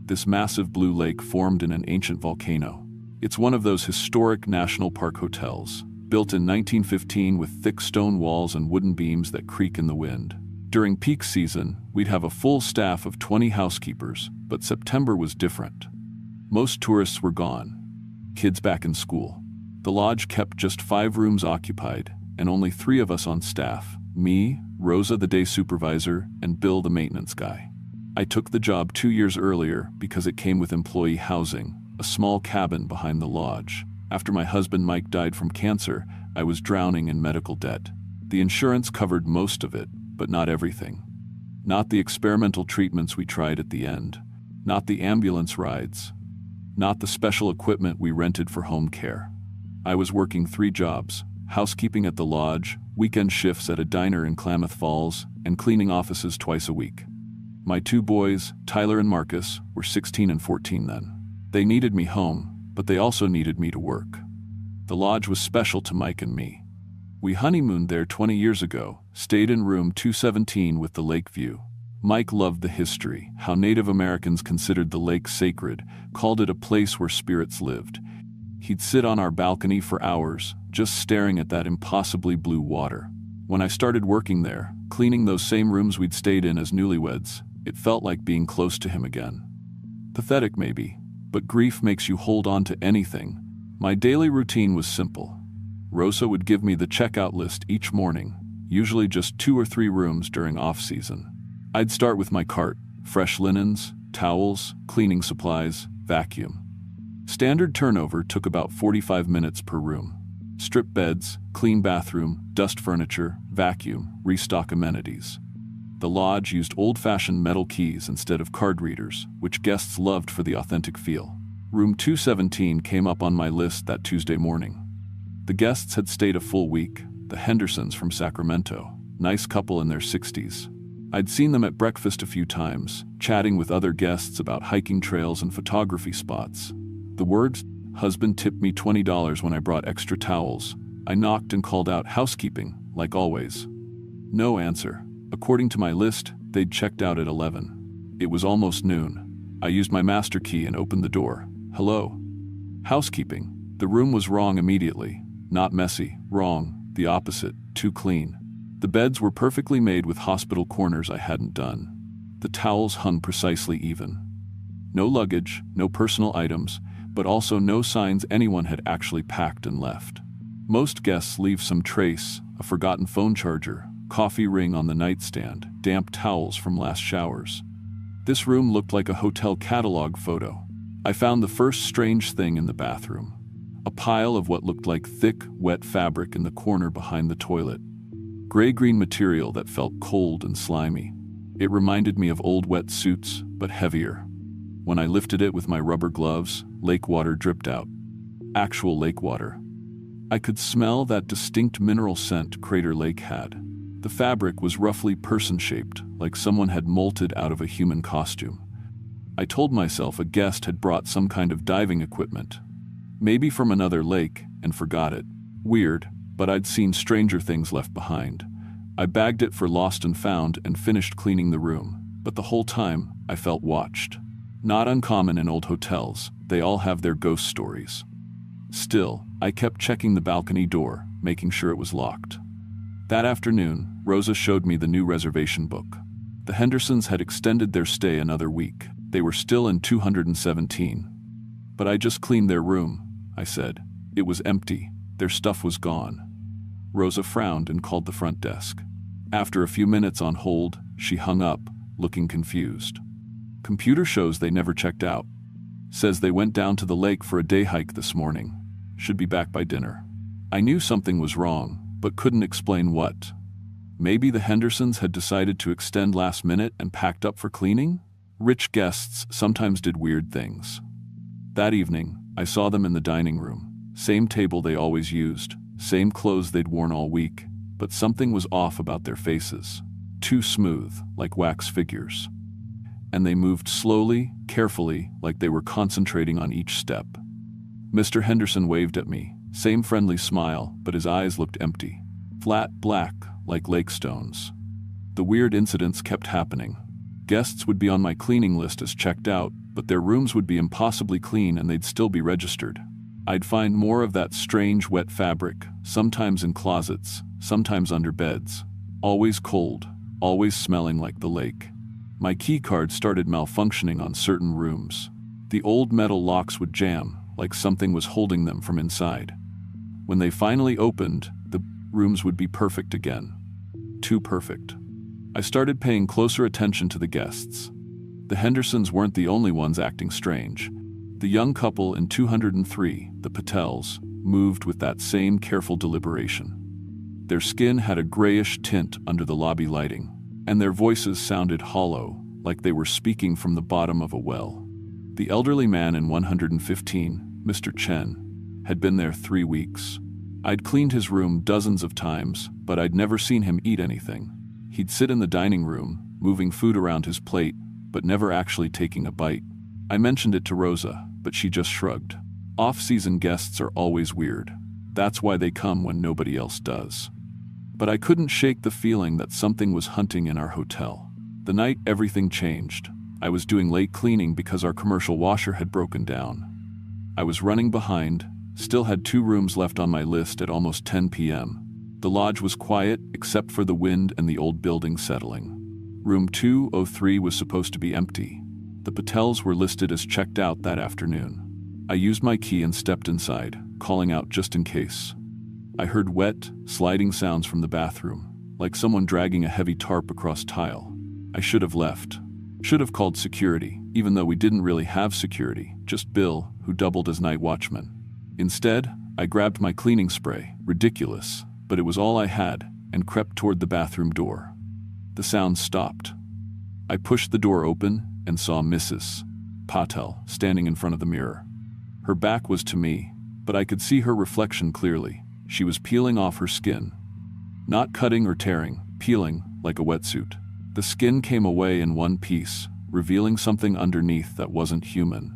Speaker 1: This massive blue lake formed in an ancient volcano. It's one of those historic national park hotels, built in 1915 with thick stone walls and wooden beams that creak in the wind. During peak season, we'd have a full staff of 20 housekeepers, but September was different. Most tourists were gone, kids back in school. The lodge kept just 5 rooms occupied, and only 3 of us on staff: me, Rosa the day supervisor, and Bill the maintenance guy. I took the job 2 years earlier because it came with employee housing, a small cabin behind the lodge. After my husband Mike died from cancer, I was drowning in medical debt. The insurance covered most of it, but not everything. Not the experimental treatments we tried at the end, not the ambulance rides, not the special equipment we rented for home care. I was working 3 jobs: housekeeping at the lodge, weekend shifts at a diner in Klamath Falls, and cleaning offices twice a week. My 2 boys, Tyler and Marcus, were 16 and 14 then. They needed me home, but they also needed me to work. The lodge was special to Mike and me. We honeymooned there 20 years ago, stayed in room 217 with the lake view. Mike loved the history, how Native Americans considered the lake sacred, called it a place where spirits lived. He'd sit on our balcony for hours, just staring at that impossibly blue water. When I started working there, cleaning those same rooms we'd stayed in as newlyweds, it felt like being close to him again. Pathetic maybe, but grief makes you hold on to anything. My daily routine was simple. Rosa would give me the checkout list each morning, usually just 2 or 3 rooms during off-season. I'd start with my cart: fresh linens, towels, cleaning supplies, vacuum. Standard turnover took about 45 minutes per room. Strip beds, clean bathroom, dust furniture, vacuum, restock amenities. The lodge used old-fashioned metal keys instead of card readers, which guests loved for the authentic feel. Room 217 came up on my list that Tuesday morning. The guests had stayed a full week, the Hendersons from Sacramento, nice couple in their 60s. I'd seen them at breakfast a few times, chatting with other guests about hiking trails and photography spots. The words, "Husband tipped me $20 when I brought extra towels." I knocked and called out, "Housekeeping," like always. No answer. According to my list, they'd checked out at 11. It was almost noon. I used my master key and opened the door. "Hello?" "Housekeeping." The room was wrong immediately. Not messy, wrong, the opposite, too clean. The beds were perfectly made with hospital corners I hadn't done. The towels hung precisely even. No luggage, no personal items, but also no signs anyone had actually packed and left. Most guests leave some trace: a forgotten phone charger, coffee ring on the nightstand, damp towels from last showers. This room looked like a hotel catalog photo. I found the first strange thing in the bathroom: a pile of what looked like thick, wet fabric in the corner behind the toilet. Gray-green material that felt cold and slimy. It reminded me of old wet suits, but heavier. When I lifted it with my rubber gloves, lake water dripped out. Actual lake water. I could smell that distinct mineral scent Crater Lake had. The fabric was roughly person-shaped, like someone had molted out of a human costume. I told myself a guest had brought some kind of diving equipment, maybe from another lake, and forgot it. Weird, but I'd seen stranger things left behind. I bagged it for lost and found and finished cleaning the room, but the whole time I felt watched. Not uncommon in old hotels, they all have their ghost stories. Still, I kept checking the balcony door, making sure it was locked. That afternoon, Rosa showed me the new reservation book. The Hendersons had extended their stay another week. They were still in 217. But I just cleaned their room, I said. It was empty. Their stuff was gone. Rosa frowned and called the front desk. After a few minutes on hold, she hung up, looking confused. Computer shows they never checked out. Says they went down to the lake for a day hike this morning. Should be back by dinner. I knew something was wrong, but couldn't explain what. Maybe the Hendersons had decided to extend last minute and packed up for cleaning? Rich guests sometimes did weird things. That evening, I saw them in the dining room. Same table they always used, same clothes they'd worn all week, but something was off about their faces. Too smooth, like wax figures. And they moved slowly, carefully, like they were concentrating on each step. Mr. Henderson waved at me, same friendly smile, but his eyes looked empty. Flat black, like lake stones. The weird incidents kept happening. Guests would be on my cleaning list as checked out, but their rooms would be impossibly clean and they'd still be registered. I'd find more of that strange wet fabric, sometimes in closets, sometimes under beds. Always cold, always smelling like the lake. My key card started malfunctioning on certain rooms. The old metal locks would jam, like something was holding them from inside. When they finally opened, the rooms would be perfect again. Too perfect. I started paying closer attention to the guests. The Hendersons weren't the only ones acting strange. The young couple in 203, the Patels, moved with that same careful deliberation. Their skin had a grayish tint under the lobby lighting, and their voices sounded hollow, like they were speaking from the bottom of a well. The elderly man in 115, Mr. Chen, had been there 3 weeks. I'd cleaned his room dozens of times, but I'd never seen him eat anything. He'd sit in the dining room, moving food around his plate, but never actually taking a bite. I mentioned it to Rosa, but she just shrugged. Off-season guests are always weird. That's why they come when nobody else does. But I couldn't shake the feeling that something was hunting in our hotel. The night everything changed. I was doing late cleaning because our commercial washer had broken down. I was running behind, still had 2 rooms left on my list at almost 10 p.m. The lodge was quiet except for the wind and the old building settling. Room 203 was supposed to be empty. The Patels were listed as checked out that afternoon. I used my key and stepped inside, calling out just in case. I heard wet, sliding sounds from the bathroom, like someone dragging a heavy tarp across tile. I should have left. Should have called security, even though we didn't really have security, just Bill, who doubled as night watchman. Instead, I grabbed my cleaning spray, ridiculous, but it was all I had, and crept toward the bathroom door. The sound stopped. I pushed the door open and saw Mrs. Patel standing in front of the mirror. Her back was to me, but I could see her reflection clearly. She was peeling off her skin. Not cutting or tearing, peeling like a wetsuit. The skin came away in one piece, revealing something underneath that wasn't human.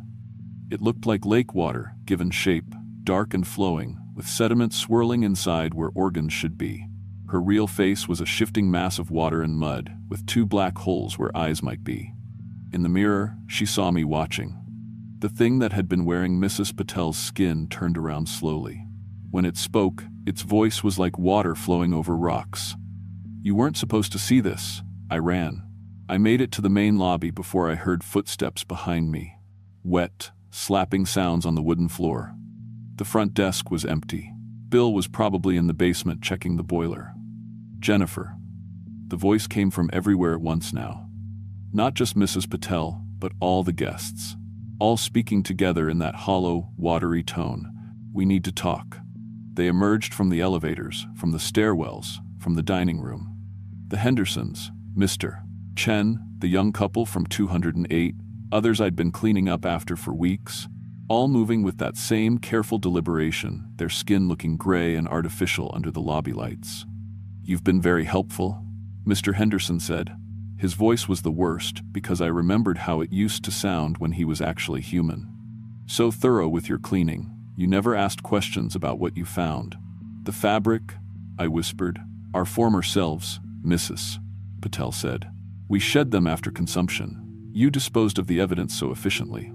Speaker 1: It looked like lake water, given shape, dark and flowing, with sediment swirling inside where organs should be. Her real face was a shifting mass of water and mud, with 2 black holes where eyes might be. In the mirror, she saw me watching. The thing that had been wearing Mrs. Patel's skin turned around slowly. When it spoke, its voice was like water flowing over rocks. "You weren't supposed to see this." I ran. I made it to the main lobby before I heard footsteps behind me. Wet, slapping sounds on the wooden floor. The front desk was empty. Bill was probably in the basement checking the boiler. "Jennifer." The voice came from everywhere at once now. Not just Mrs. Patel, but all the guests. All speaking together in that hollow, watery tone. "We need to talk." They emerged from the elevators, from the stairwells, from the dining room. The Hendersons, Mr. Chen, the young couple from 208, Others I'd been cleaning up after for weeks, all moving with that same careful deliberation, their skin looking gray and artificial under the lobby lights. "You've been very helpful," Mr. Henderson said. His voice was the worst because I remembered how it used to sound when he was actually human. "So thorough with your cleaning, you never asked questions about what you found." "The fabric," I whispered. "Our former selves, Mrs. Patel said. "We shed them after consumption. You disposed of the evidence so efficiently."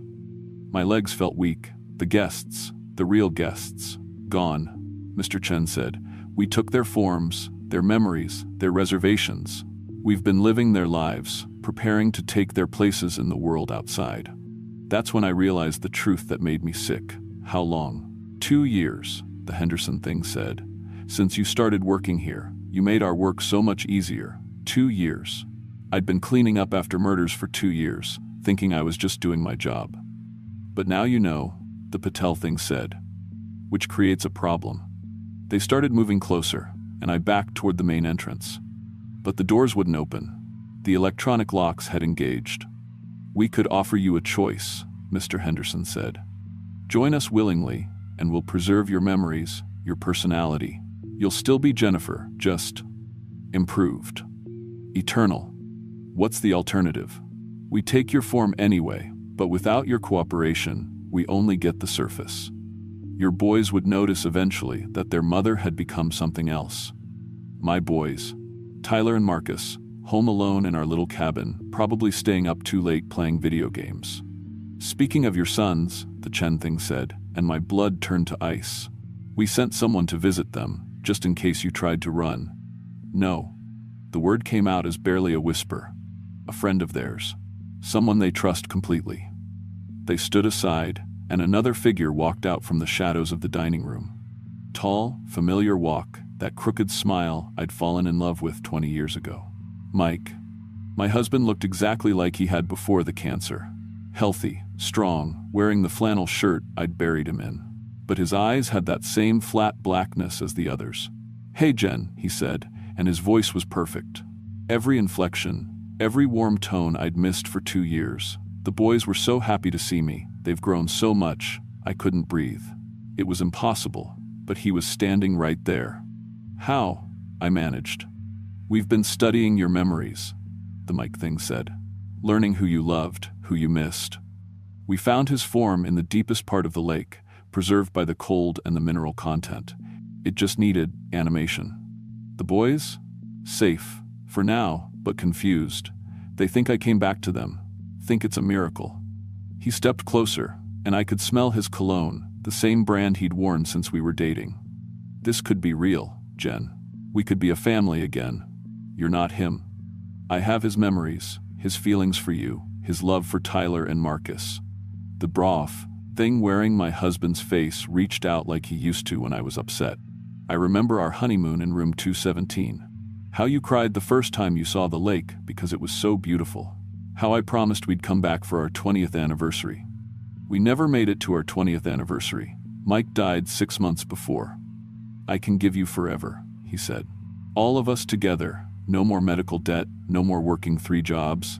Speaker 1: My legs felt weak. "The guests, the real guests, gone," Mr. Chen said. "We took their forms, their memories, their reservations. We've been living their lives, preparing to take their places in the world outside." That's when I realized the truth that made me sick. "How long?" 2 years, the Henderson thing said. "Since you started working here, you made our work so much easier. 2 years. I'd been cleaning up after murders for 2 years, thinking I was just doing my job. But now you know," the Patel thing said, "which creates a problem." They started moving closer, and I backed toward the main entrance. But the doors wouldn't open. The electronic locks had engaged. "We could offer you a choice," Mr. Henderson said. "Join us willingly, and we'll preserve your memories, your personality. You'll still be Jennifer, just improved. Eternal. What's the alternative? We take your form anyway, but without your cooperation, we only get the surface. Your boys would notice eventually that their mother had become something else. My boys, Tyler and Marcus, home alone in our little cabin, probably staying up too late playing video games." "Speaking of your sons," the Chen thing said, and my blood turned to ice. "We sent someone to visit them, just in case you tried to run." "No." The word came out as barely a whisper. "A friend of theirs. Someone they trust completely." They stood aside, and another figure walked out from the shadows of the dining room. Tall, familiar walk, that crooked smile I'd fallen in love with 20 years ago. Mike. My husband looked exactly like he had before the cancer. Healthy, strong, wearing the flannel shirt I'd buried him in. But his eyes had that same flat blackness as the others. "Hey Jen," he said, and his voice was perfect. Every inflection, every warm tone I'd missed for 2 years. The boys were so happy to see me. They've grown so much, I couldn't breathe. It was impossible, but he was standing right there. "How?" I managed. "We've been studying your memories," the Mike thing said. "Learning who you loved, who you missed. We found his form in the deepest part of the lake, preserved by the cold and the mineral content. It just needed animation. The boys? Safe, for now, but confused. They think I came back to them, think it's a miracle." He stepped closer, and I could smell his cologne, the same brand he'd worn since we were dating. "This could be real, Jen. We could be a family again. You're not him. I have his memories, his feelings for you, his love for Tyler and Marcus." The broth thing wearing my husband's face reached out like he used to when I was upset. "I remember our honeymoon in room 217. How you cried the first time you saw the lake because it was so beautiful. How I promised we'd come back for our 20th anniversary. We never made it to our 20th anniversary. Mike died 6 months before. I can give you forever," he said. "All of us together, no more medical debt, no more working 3 jobs.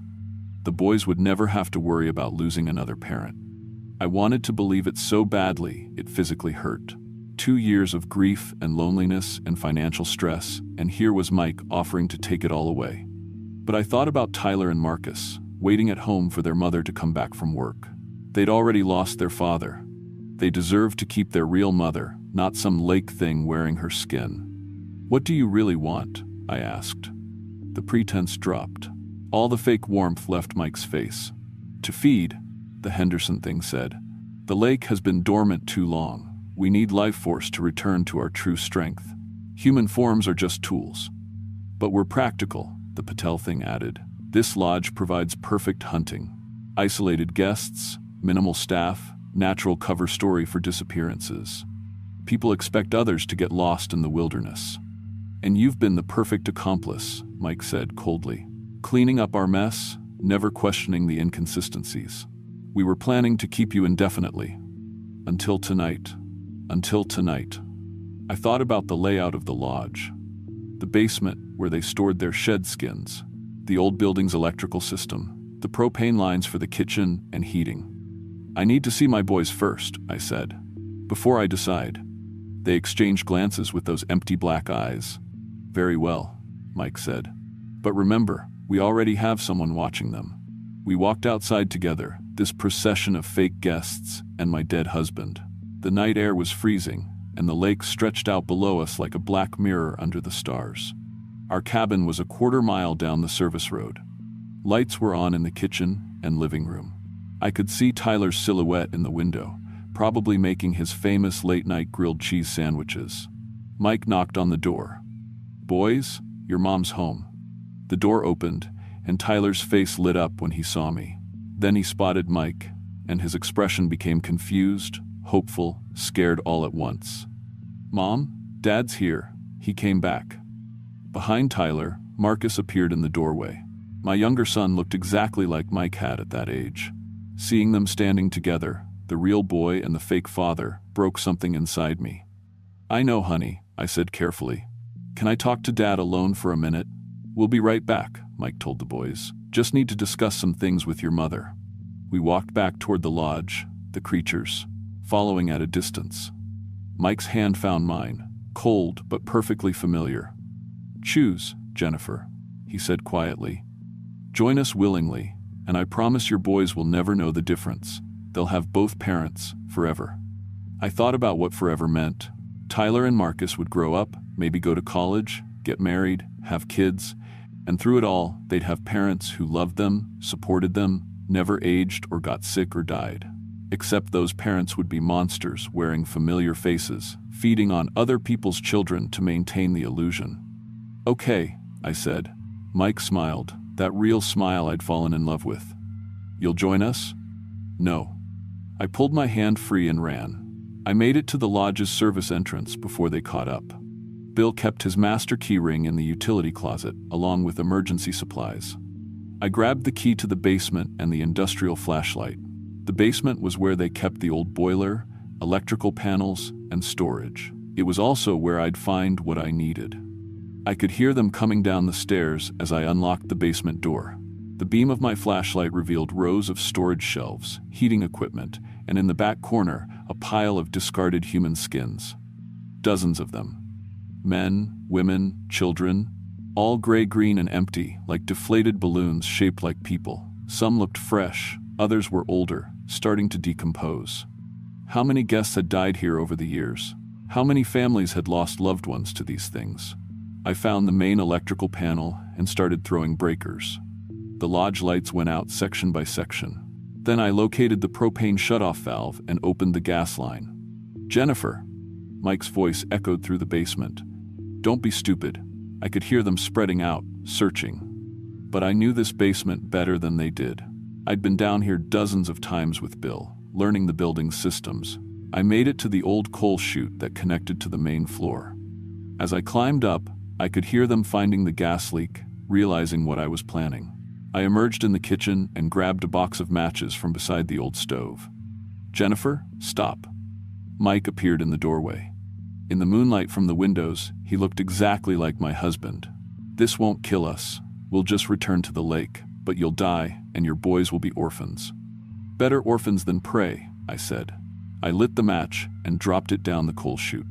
Speaker 1: The boys would never have to worry about losing another parent." I wanted to believe it so badly it physically hurt. 2 years of grief and loneliness and financial stress, and here was Mike offering to take it all away. But I thought about Tyler and Marcus, waiting at home for their mother to come back from work. They'd already lost their father. They deserved to keep their real mother, not some lake thing wearing her skin. "What do you really want?" I asked. The pretense dropped. All the fake warmth left Mike's face. "To feed," the Henderson thing said. "The lake has been dormant too long. We need life force to return to our true strength. Human forms are just tools." "But we're practical," the Patel thing added. "This lodge provides perfect hunting. Isolated guests, minimal staff, natural cover story for disappearances. People expect others to get lost in the wilderness. And you've been the perfect accomplice," Mike said coldly. "Cleaning up our mess, never questioning the inconsistencies. We were planning to keep you indefinitely. Until tonight. Until tonight." I thought about the layout of the lodge. The basement, where they stored their shed skins. The old building's electrical system. The propane lines for the kitchen and heating. I need to see my boys first, I said, before I decide. They exchanged glances with those empty black eyes. Very well, Mike said. But remember, we already have someone watching them. We walked outside together, this procession of fake guests and my dead husband. The night air was freezing, and the lake stretched out below us like a black mirror under the stars. Our cabin was a quarter-mile down the service road. Lights were on in the kitchen and living room. I could see Tyler's silhouette in the window, probably making his famous late-night grilled cheese sandwiches. Mike knocked on the door. "Boys, your mom's home." The door opened, and Tyler's face lit up when he saw me. Then he spotted Mike, and his expression became confused, hopeful, scared all at once. "Mom, Dad's here." He came back. Behind Tyler, Marcus appeared in the doorway. My younger son looked exactly like Mike had at that age. Seeing them standing together, the real boy and the fake father, broke something inside me. "I know, honey," I said carefully. "Can I talk to Dad alone for a minute?" "We'll be right back," Mike told the boys. "Just need to discuss some things with your mother." We walked back toward the lodge, the creatures following at a distance. Mike's hand found mine, cold but perfectly familiar. "Choose, Jennifer," he said quietly. "Join us willingly, and I promise your boys will never know the difference. They'll have both parents, forever." I thought about what forever meant. Tyler and Marcus would grow up, maybe go to college, get married, have kids, and through it all, they'd have parents who loved them, supported them, never aged or got sick or died. Except those parents would be monsters wearing familiar faces, feeding on other people's children to maintain the illusion. "Okay," I said. Mike smiled, that real smile I'd fallen in love with. "You'll join us?" "No." I pulled my hand free and ran. I made it to the lodge's service entrance before they caught up. Bill kept his master key ring in the utility closet, along with emergency supplies. I grabbed the key to the basement and the industrial flashlight. The basement was where they kept the old boiler, electrical panels, and storage. It was also where I'd find what I needed. I could hear them coming down the stairs as I unlocked the basement door. The beam of my flashlight revealed rows of storage shelves, heating equipment, and in the back corner, a pile of discarded human skins. Dozens of them. Men, women, children, all gray-green and empty, like deflated balloons shaped like people. Some looked fresh, others were older, starting to decompose. How many guests had died here over the years? How many families had lost loved ones to these things? I found the main electrical panel and started throwing breakers. The lodge lights went out section by section. Then I located the propane shutoff valve and opened the gas line. "Jennifer!" Mike's voice echoed through the basement. "Don't be stupid." I could hear them spreading out, searching. But I knew this basement better than they did. I'd been down here dozens of times with Bill, learning the building's systems. I made it to the old coal chute that connected to the main floor. As I climbed up, I could hear them finding the gas leak, realizing what I was planning. I emerged in the kitchen and grabbed a box of matches from beside the old stove. "Jennifer, stop." Mike appeared in the doorway. In the moonlight from the windows, he looked exactly like my husband. "This won't kill us. We'll just return to the lake, but you'll die, and your boys will be orphans." "Better orphans than prey," I said. I lit the match and dropped it down the coal chute.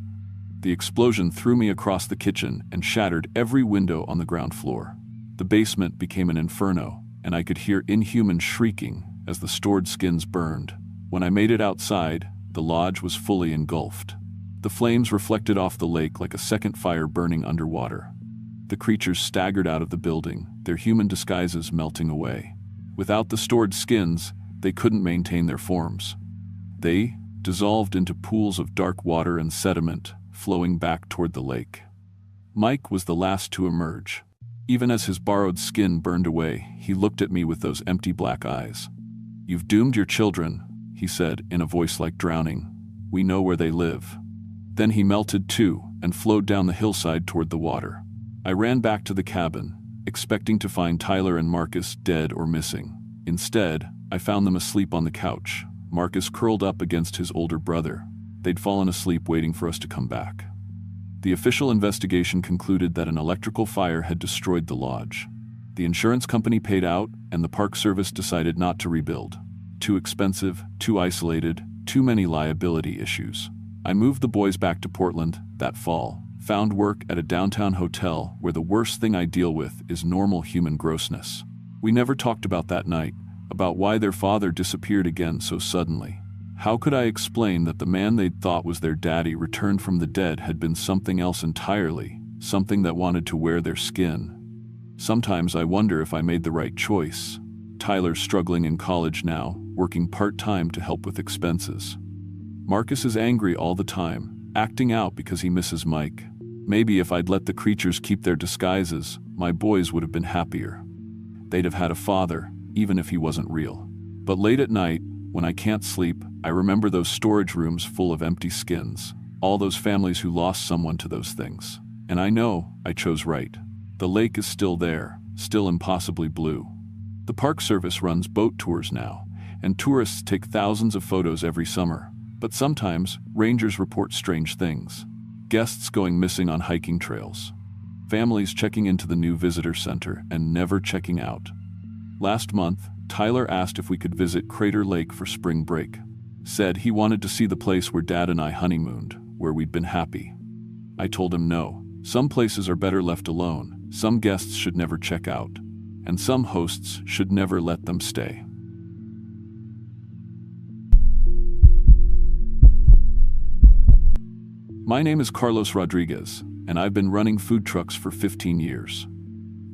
Speaker 1: The explosion threw me across the kitchen and shattered every window on the ground floor. The basement became an inferno, and I could hear inhumans shrieking as the stored skins burned. When I made it outside, the lodge was fully engulfed. The flames reflected off the lake like a second fire burning underwater. The creatures staggered out of the building, their human disguises melting away. Without the stored skins, they couldn't maintain their forms. They dissolved into pools of dark water and sediment, flowing back toward the lake. Mike was the last to emerge. Even as his borrowed skin burned away, he looked at me with those empty black eyes. "You've doomed your children," he said in a voice like drowning. "We know where they live." Then he melted too and flowed down the hillside toward the water. I ran back to the cabin, expecting to find Tyler and Marcus dead or missing. Instead, I found them asleep on the couch, Marcus curled up against his older brother. They'd fallen asleep waiting for us to come back. The official investigation concluded that an electrical fire had destroyed the lodge. The insurance company paid out, and the Park Service decided not to rebuild. Too expensive, too isolated, too many liability issues. I moved the boys back to Portland that fall, found work at a downtown hotel where the worst thing I deal with is normal human grossness. We never talked about that night, about why their father disappeared again so suddenly. How could I explain that the man they'd thought was their daddy returned from the dead had been something else entirely, something that wanted to wear their skin? Sometimes I wonder if I made the right choice. Tyler's struggling in college now, working part-time to help with expenses. Marcus is angry all the time, acting out because he misses Mike. Maybe if I'd let the creatures keep their disguises, my boys would have been happier. They'd have had a father, even if he wasn't real. But late at night, when I can't sleep, I remember those storage rooms full of empty skins, all those families who lost someone to those things. And I know I chose right. The lake is still there, still impossibly blue. The Park Service runs boat tours now, and tourists take thousands of photos every summer. But sometimes, rangers report strange things. Guests going missing on hiking trails. Families checking into the new visitor center and never checking out. Last month, Tyler asked if we could visit Crater Lake for spring break. Said he wanted to see the place where Dad and I honeymooned, where we'd been happy. I told him no. Some places are better left alone. Some guests should never check out. And some hosts should never let them stay. My name is Carlos Rodriguez, and I've been running food trucks for 15 years.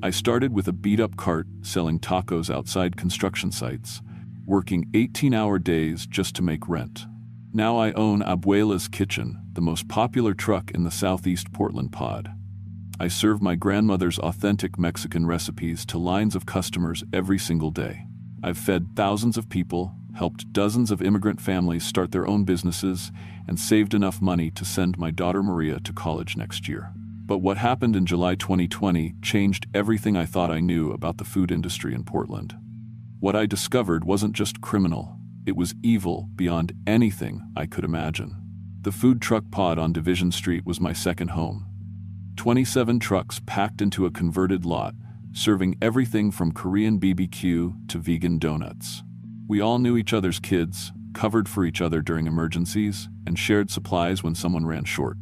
Speaker 1: I started with a beat-up cart selling tacos outside construction sites, working 18-hour days just to make rent. Now I own Abuela's Kitchen, the most popular truck in the Southeast Portland pod. I serve my grandmother's authentic Mexican recipes to lines of customers every single day. I've fed thousands of people, helped dozens of immigrant families start their own businesses, and saved enough money to send my daughter Maria to college next year. But what happened in July 2020 changed everything I thought I knew about the food industry in Portland. What I discovered wasn't just criminal, it was evil beyond anything I could imagine. The food truck pod on Division Street was my second home. 27 trucks packed into a converted lot, serving everything from Korean BBQ to vegan donuts. We all knew each other's kids, covered for each other during emergencies, and shared supplies when someone ran short.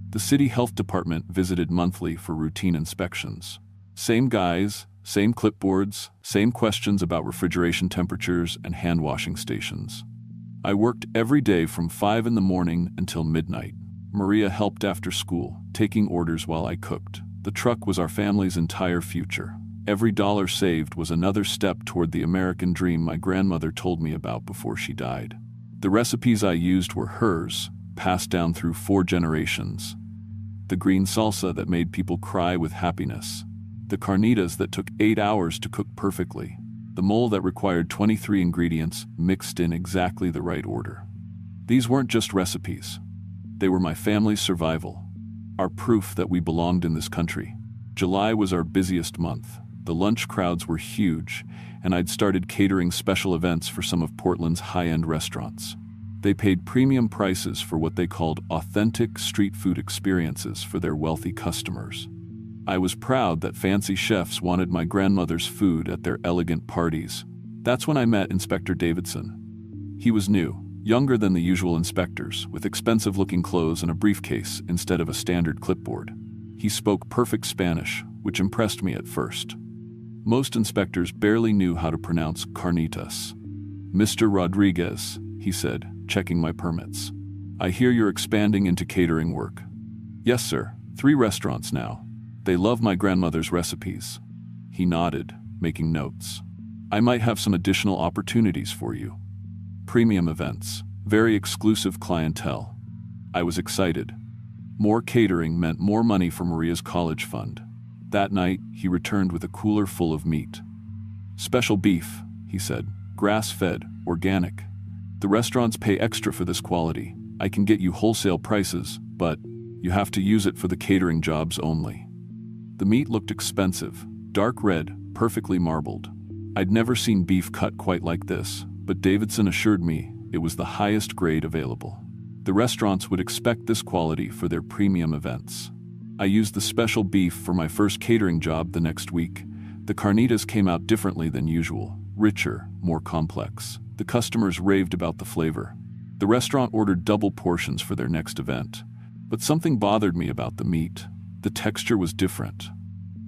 Speaker 1: The city health department visited monthly for routine inspections. Same guys, same clipboards, same questions about refrigeration temperatures and hand washing stations. I worked every day from 5 in the morning until midnight. Maria helped after school, taking orders while I cooked. The truck was our family's entire future. Every dollar saved was another step toward the American dream my grandmother told me about before she died. The recipes I used were hers, passed down through 4 generations. The green salsa that made people cry with happiness. The carnitas that took 8 hours to cook perfectly. The mole that required 23 ingredients mixed in exactly the right order. These weren't just recipes. They were my family's survival, our proof that we belonged in this country. July was our busiest month. The lunch crowds were huge, and I'd started catering special events for some of Portland's high-end restaurants. They paid premium prices for what they called authentic street food experiences for their wealthy customers. I was proud that fancy chefs wanted my grandmother's food at their elegant parties. That's when I met Inspector Davidson. He was new, younger than the usual inspectors, with expensive-looking clothes and a briefcase instead of a standard clipboard. He spoke perfect Spanish, which impressed me at first. Most inspectors barely knew how to pronounce carnitas. "Mr. Rodriguez," he said, checking my permits. "I hear you're expanding into catering work." "Yes, sir. 3 restaurants now. They love my grandmother's recipes." He nodded, making notes. "I might have some additional opportunities for you. Premium events, very exclusive clientele." I was excited. More catering meant more money for Maria's college fund. That night, he returned with a cooler full of meat. "Special beef," he said, "grass-fed, organic. The restaurants pay extra for this quality. I can get you wholesale prices, but you have to use it for the catering jobs only." The meat looked expensive, dark red, perfectly marbled. I'd never seen beef cut quite like this, but Davidson assured me it was the highest grade available. The restaurants would expect this quality for their premium events. I used the special beef for my first catering job the next week, The carnitas came out differently than usual, richer, more complex. The customers raved about the flavor. The restaurant ordered double portions for their next event. But something bothered me about the meat. The texture was different.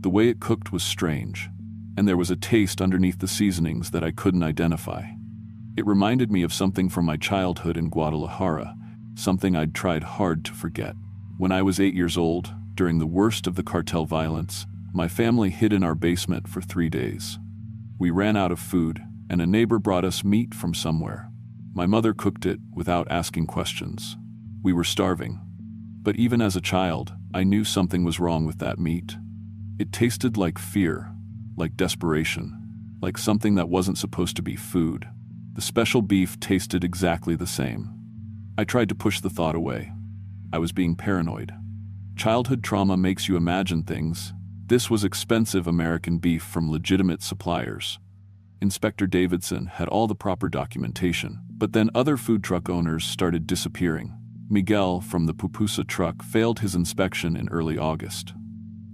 Speaker 1: The way it cooked was strange. And there was a taste underneath the seasonings that I couldn't identify. It reminded me of something from my childhood in Guadalajara, something I'd tried hard to forget. When I was 8 years old, during the worst of the cartel violence, my family hid in our basement for 3 days. We ran out of food, and a neighbor brought us meat from somewhere. My mother cooked it without asking questions. We were starving. But even as a child, I knew something was wrong with that meat. It tasted like fear, like desperation, like something that wasn't supposed to be food. The special beef tasted exactly the same. I tried to push the thought away. I was being paranoid. Childhood trauma makes you imagine things. This was expensive American beef from legitimate suppliers. Inspector Davidson had all the proper documentation, but then other food truck owners started disappearing. Miguel from the pupusa truck failed his inspection in early August.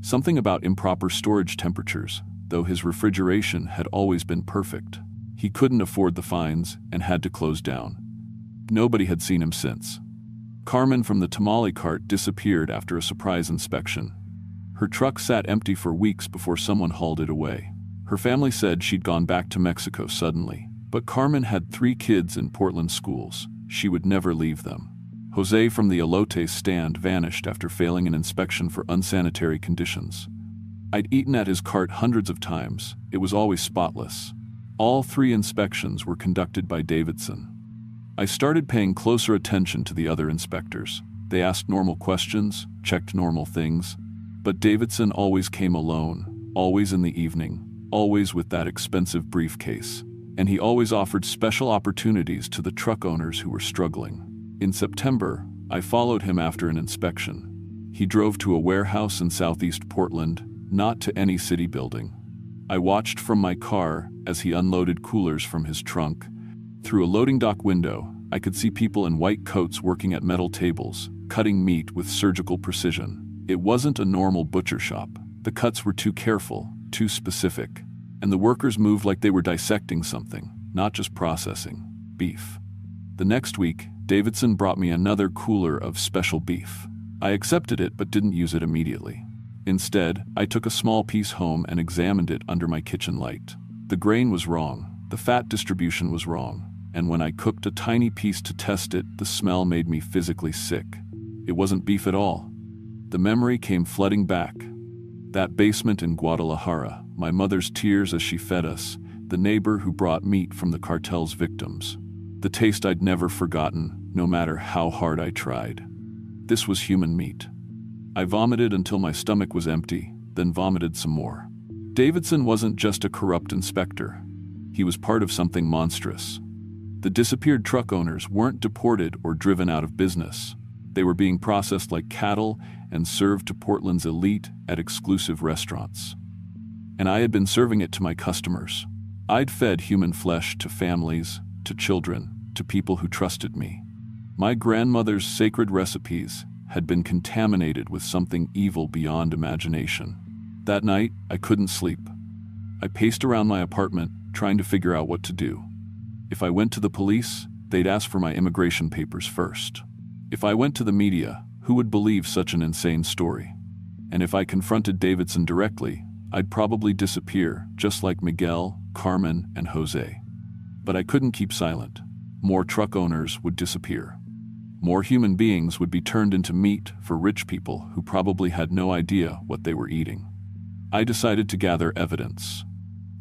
Speaker 1: Something about improper storage temperatures, though his refrigeration had always been perfect. He couldn't afford the fines and had to close down. Nobody had seen him since. Carmen from the tamale cart disappeared after a surprise inspection. Her truck sat empty for weeks before someone hauled it away. Her family said she'd gone back to Mexico suddenly, but Carmen had 3 kids in Portland schools. She would never leave them. Jose from the elote stand vanished after failing an inspection for unsanitary conditions. I'd eaten at his cart hundreds of times. It was always spotless. All 3 inspections were conducted by Davidson. I started paying closer attention to the other inspectors. They asked normal questions, checked normal things, but Davidson always came alone, always in the evening, always with that expensive briefcase, and he always offered special opportunities to the truck owners who were struggling. In September, I followed him after an inspection. He drove to a warehouse in southeast Portland, not to any city building. I watched from my car as he unloaded coolers from his trunk. Through a loading dock window, I could see people in white coats working at metal tables, cutting meat with surgical precision. It wasn't a normal butcher shop. The cuts were too careful, too specific, and the workers moved like they were dissecting something, not just processing beef. The next week, Davidson brought me another cooler of special beef. I accepted it but didn't use it immediately. Instead, I took a small piece home and examined it under my kitchen light. The grain was wrong, the fat distribution was wrong, and when I cooked a tiny piece to test it, the smell made me physically sick. It wasn't beef at all. The memory came flooding back. That basement in Guadalajara, my mother's tears as she fed us, the neighbor who brought meat from the cartel's victims. The taste I'd never forgotten, no matter how hard I tried. This was human meat. I vomited until my stomach was empty, then vomited some more. Davidson wasn't just a corrupt inspector. He was part of something monstrous. The disappeared truck owners weren't deported or driven out of business. They were being processed like cattle and served to Portland's elite at exclusive restaurants. And I had been serving it to my customers. I'd fed human flesh to families, to children, to people who trusted me. My grandmother's sacred recipes had been contaminated with something evil beyond imagination. That night, I couldn't sleep. I paced around my apartment, trying to figure out what to do. If I went to the police, they'd ask for my immigration papers first. If I went to the media, who would believe such an insane story? And if I confronted Davidson directly, I'd probably disappear, just like Miguel, Carmen, and Jose. But I couldn't keep silent. More truck owners would disappear. More human beings would be turned into meat for rich people who probably had no idea what they were eating. I decided to gather evidence.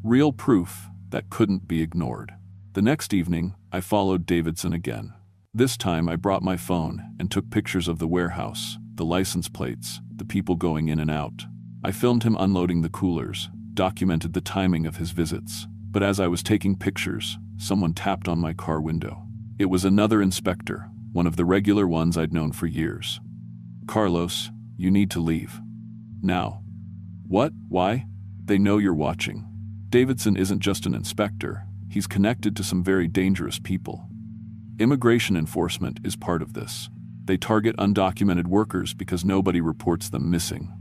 Speaker 1: Real proof that couldn't be ignored. The next evening, I followed Davidson again. This time I brought my phone and took pictures of the warehouse, the license plates, the people going in and out. I filmed him unloading the coolers, documented the timing of his visits. But as I was taking pictures, someone tapped on my car window. It was another inspector, one of the regular ones I'd known for years. "Carlos, you need to leave. Now." "What? Why?" "They know you're watching. Davidson isn't just an inspector, he's connected to some very dangerous people. Immigration enforcement is part of this. They target undocumented workers because nobody reports them missing."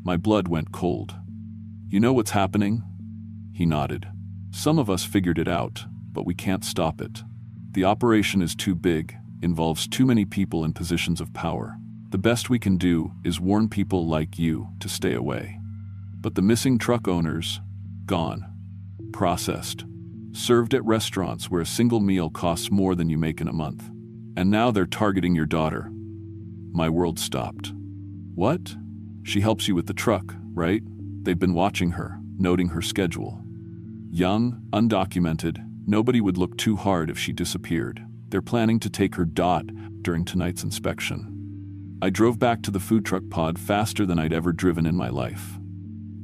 Speaker 1: My blood went cold. "You know what's happening?" He nodded. Some of us figured it out, but we can't stop it. The operation is too big, involves too many people in positions of power. The best we can do is warn people like you to stay away. But the missing truck owners, gone. Processed. Served at restaurants where a single meal costs more than you make in a month. And now they're targeting your daughter. My world stopped. What? She helps you with the truck, right? They've been watching her, noting her schedule. Young, undocumented, nobody would look too hard if she disappeared. They're planning to take her during tonight's inspection. I drove back to the food truck pod faster than I'd ever driven in my life.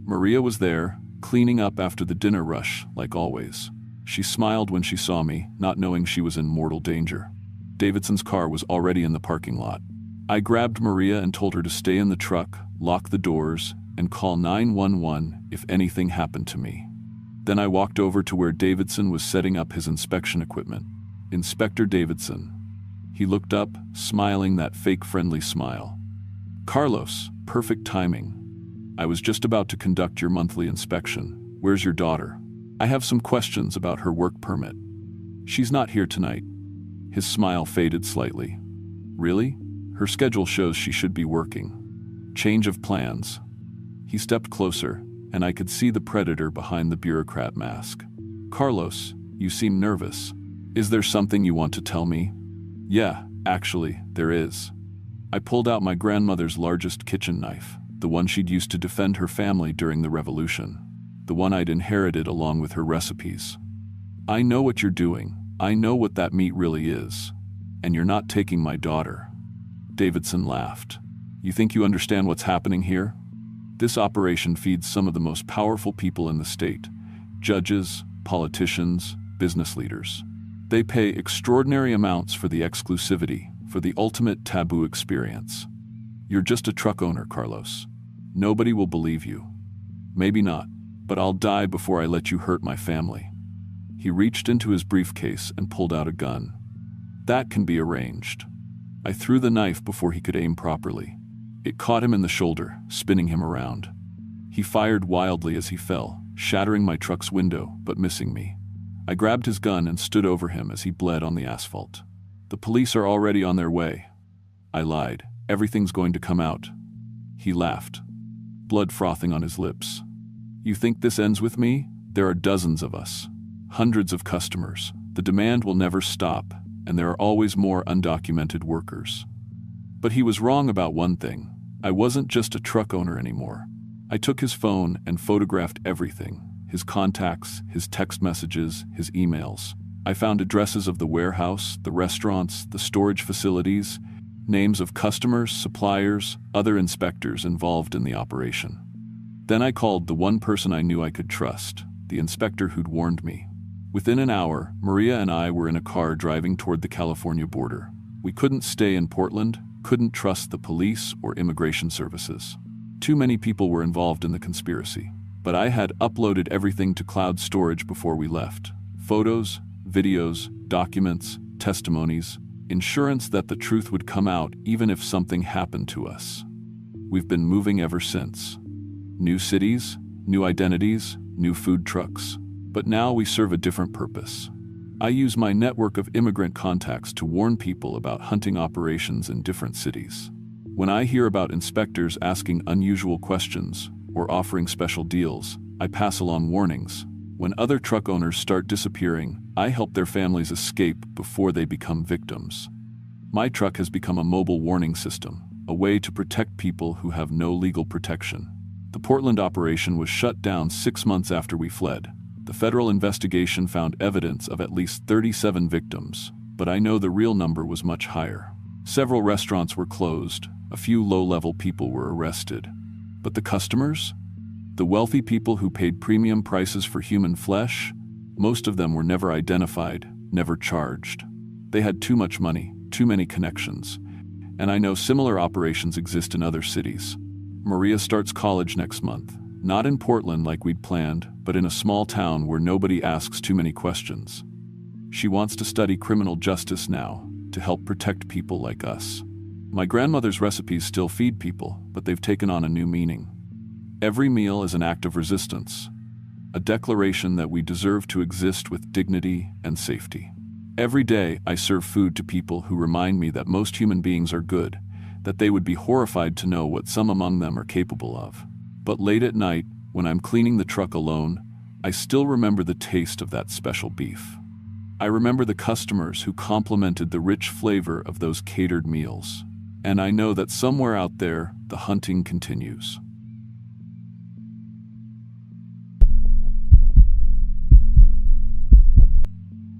Speaker 1: Maria was there, cleaning up after the dinner rush, like always. She smiled when she saw me, not knowing she was in mortal danger. Davidson's car was already in the parking lot. I grabbed Maria and told her to stay in the truck, lock the doors, and call 911 if anything happened to me. Then I walked over to where Davidson was setting up his inspection equipment. Inspector Davidson. He looked up, smiling that fake friendly smile. Carlos, perfect timing. I was just about to conduct your monthly inspection. Where's your daughter? I have some questions about her work permit. She's not here tonight. His smile faded slightly. Really? Her schedule shows she should be working. Change of plans. He stepped closer, and I could see the predator behind the bureaucrat mask. Carlos, you seem nervous. Is there something you want to tell me? Yeah, actually, there is. I pulled out my grandmother's largest kitchen knife, the one she'd used to defend her family during the revolution, the one I'd inherited along with her recipes. I know what you're doing. I know what that meat really is. And you're not taking my daughter. Davidson laughed. You think you understand what's happening here? This operation feeds some of the most powerful people in the state. Judges, politicians, business leaders. They pay extraordinary amounts for the exclusivity, for the ultimate taboo experience. You're just a truck owner, Carlos. Nobody will believe you. Maybe not, but I'll die before I let you hurt my family. He reached into his briefcase and pulled out a gun. That can be arranged. I threw the knife before he could aim properly. It caught him in the shoulder, spinning him around. He fired wildly as he fell, shattering my truck's window, but missing me. I grabbed his gun and stood over him as he bled on the asphalt. The police are already on their way. I lied. Everything's going to come out. He laughed, blood frothing on his lips. You think this ends with me? There are dozens of us. Hundreds of customers. The demand will never stop, and there are always more undocumented workers. But he was wrong about one thing. I wasn't just a truck owner anymore. I took his phone and photographed everything. His contacts, his text messages, his emails. I found addresses of the warehouse, the restaurants, the storage facilities, names of customers, suppliers, other inspectors involved in the operation. Then I called the one person I knew I could trust, the inspector who'd warned me. Within an hour, Maria and I were in a car driving toward the California border. We couldn't stay in Portland, couldn't trust the police or immigration services. Too many people were involved in the conspiracy. But I had uploaded everything to cloud storage before we left. Photos, videos, documents, testimonies, insurance that the truth would come out even if something happened to us. We've been moving ever since. New cities, new identities, new food trucks. But now we serve a different purpose. I use my network of immigrant contacts to warn people about hunting operations in different cities. When I hear about inspectors asking unusual questions or offering special deals, I pass along warnings. When other truck owners start disappearing, I help their families escape before they become victims. My truck has become a mobile warning system, a way to protect people who have no legal protection. The Portland operation was shut down 6 months after we fled. The federal investigation found evidence of at least 37 victims, but I know the real number was much higher. Several restaurants were closed, a few low-level people were arrested. But the customers? The wealthy people who paid premium prices for human flesh? Most of them were never identified, never charged. They had too much money, too many connections. And I know similar operations exist in other cities. Maria starts college next month. Not in Portland like we'd planned, but in a small town where nobody asks too many questions. She wants to study criminal justice now, to help protect people like us. My grandmother's recipes still feed people, but they've taken on a new meaning. Every meal is an act of resistance, a declaration that we deserve to exist with dignity and safety. Every day, I serve food to people who remind me that most human beings are good, that they would be horrified to know what some among them are capable of. But late at night, when I'm cleaning the truck alone, I still remember the taste of that special beef. I remember the customers who complimented the rich flavor of those catered meals. And I know that somewhere out there, the hunting continues.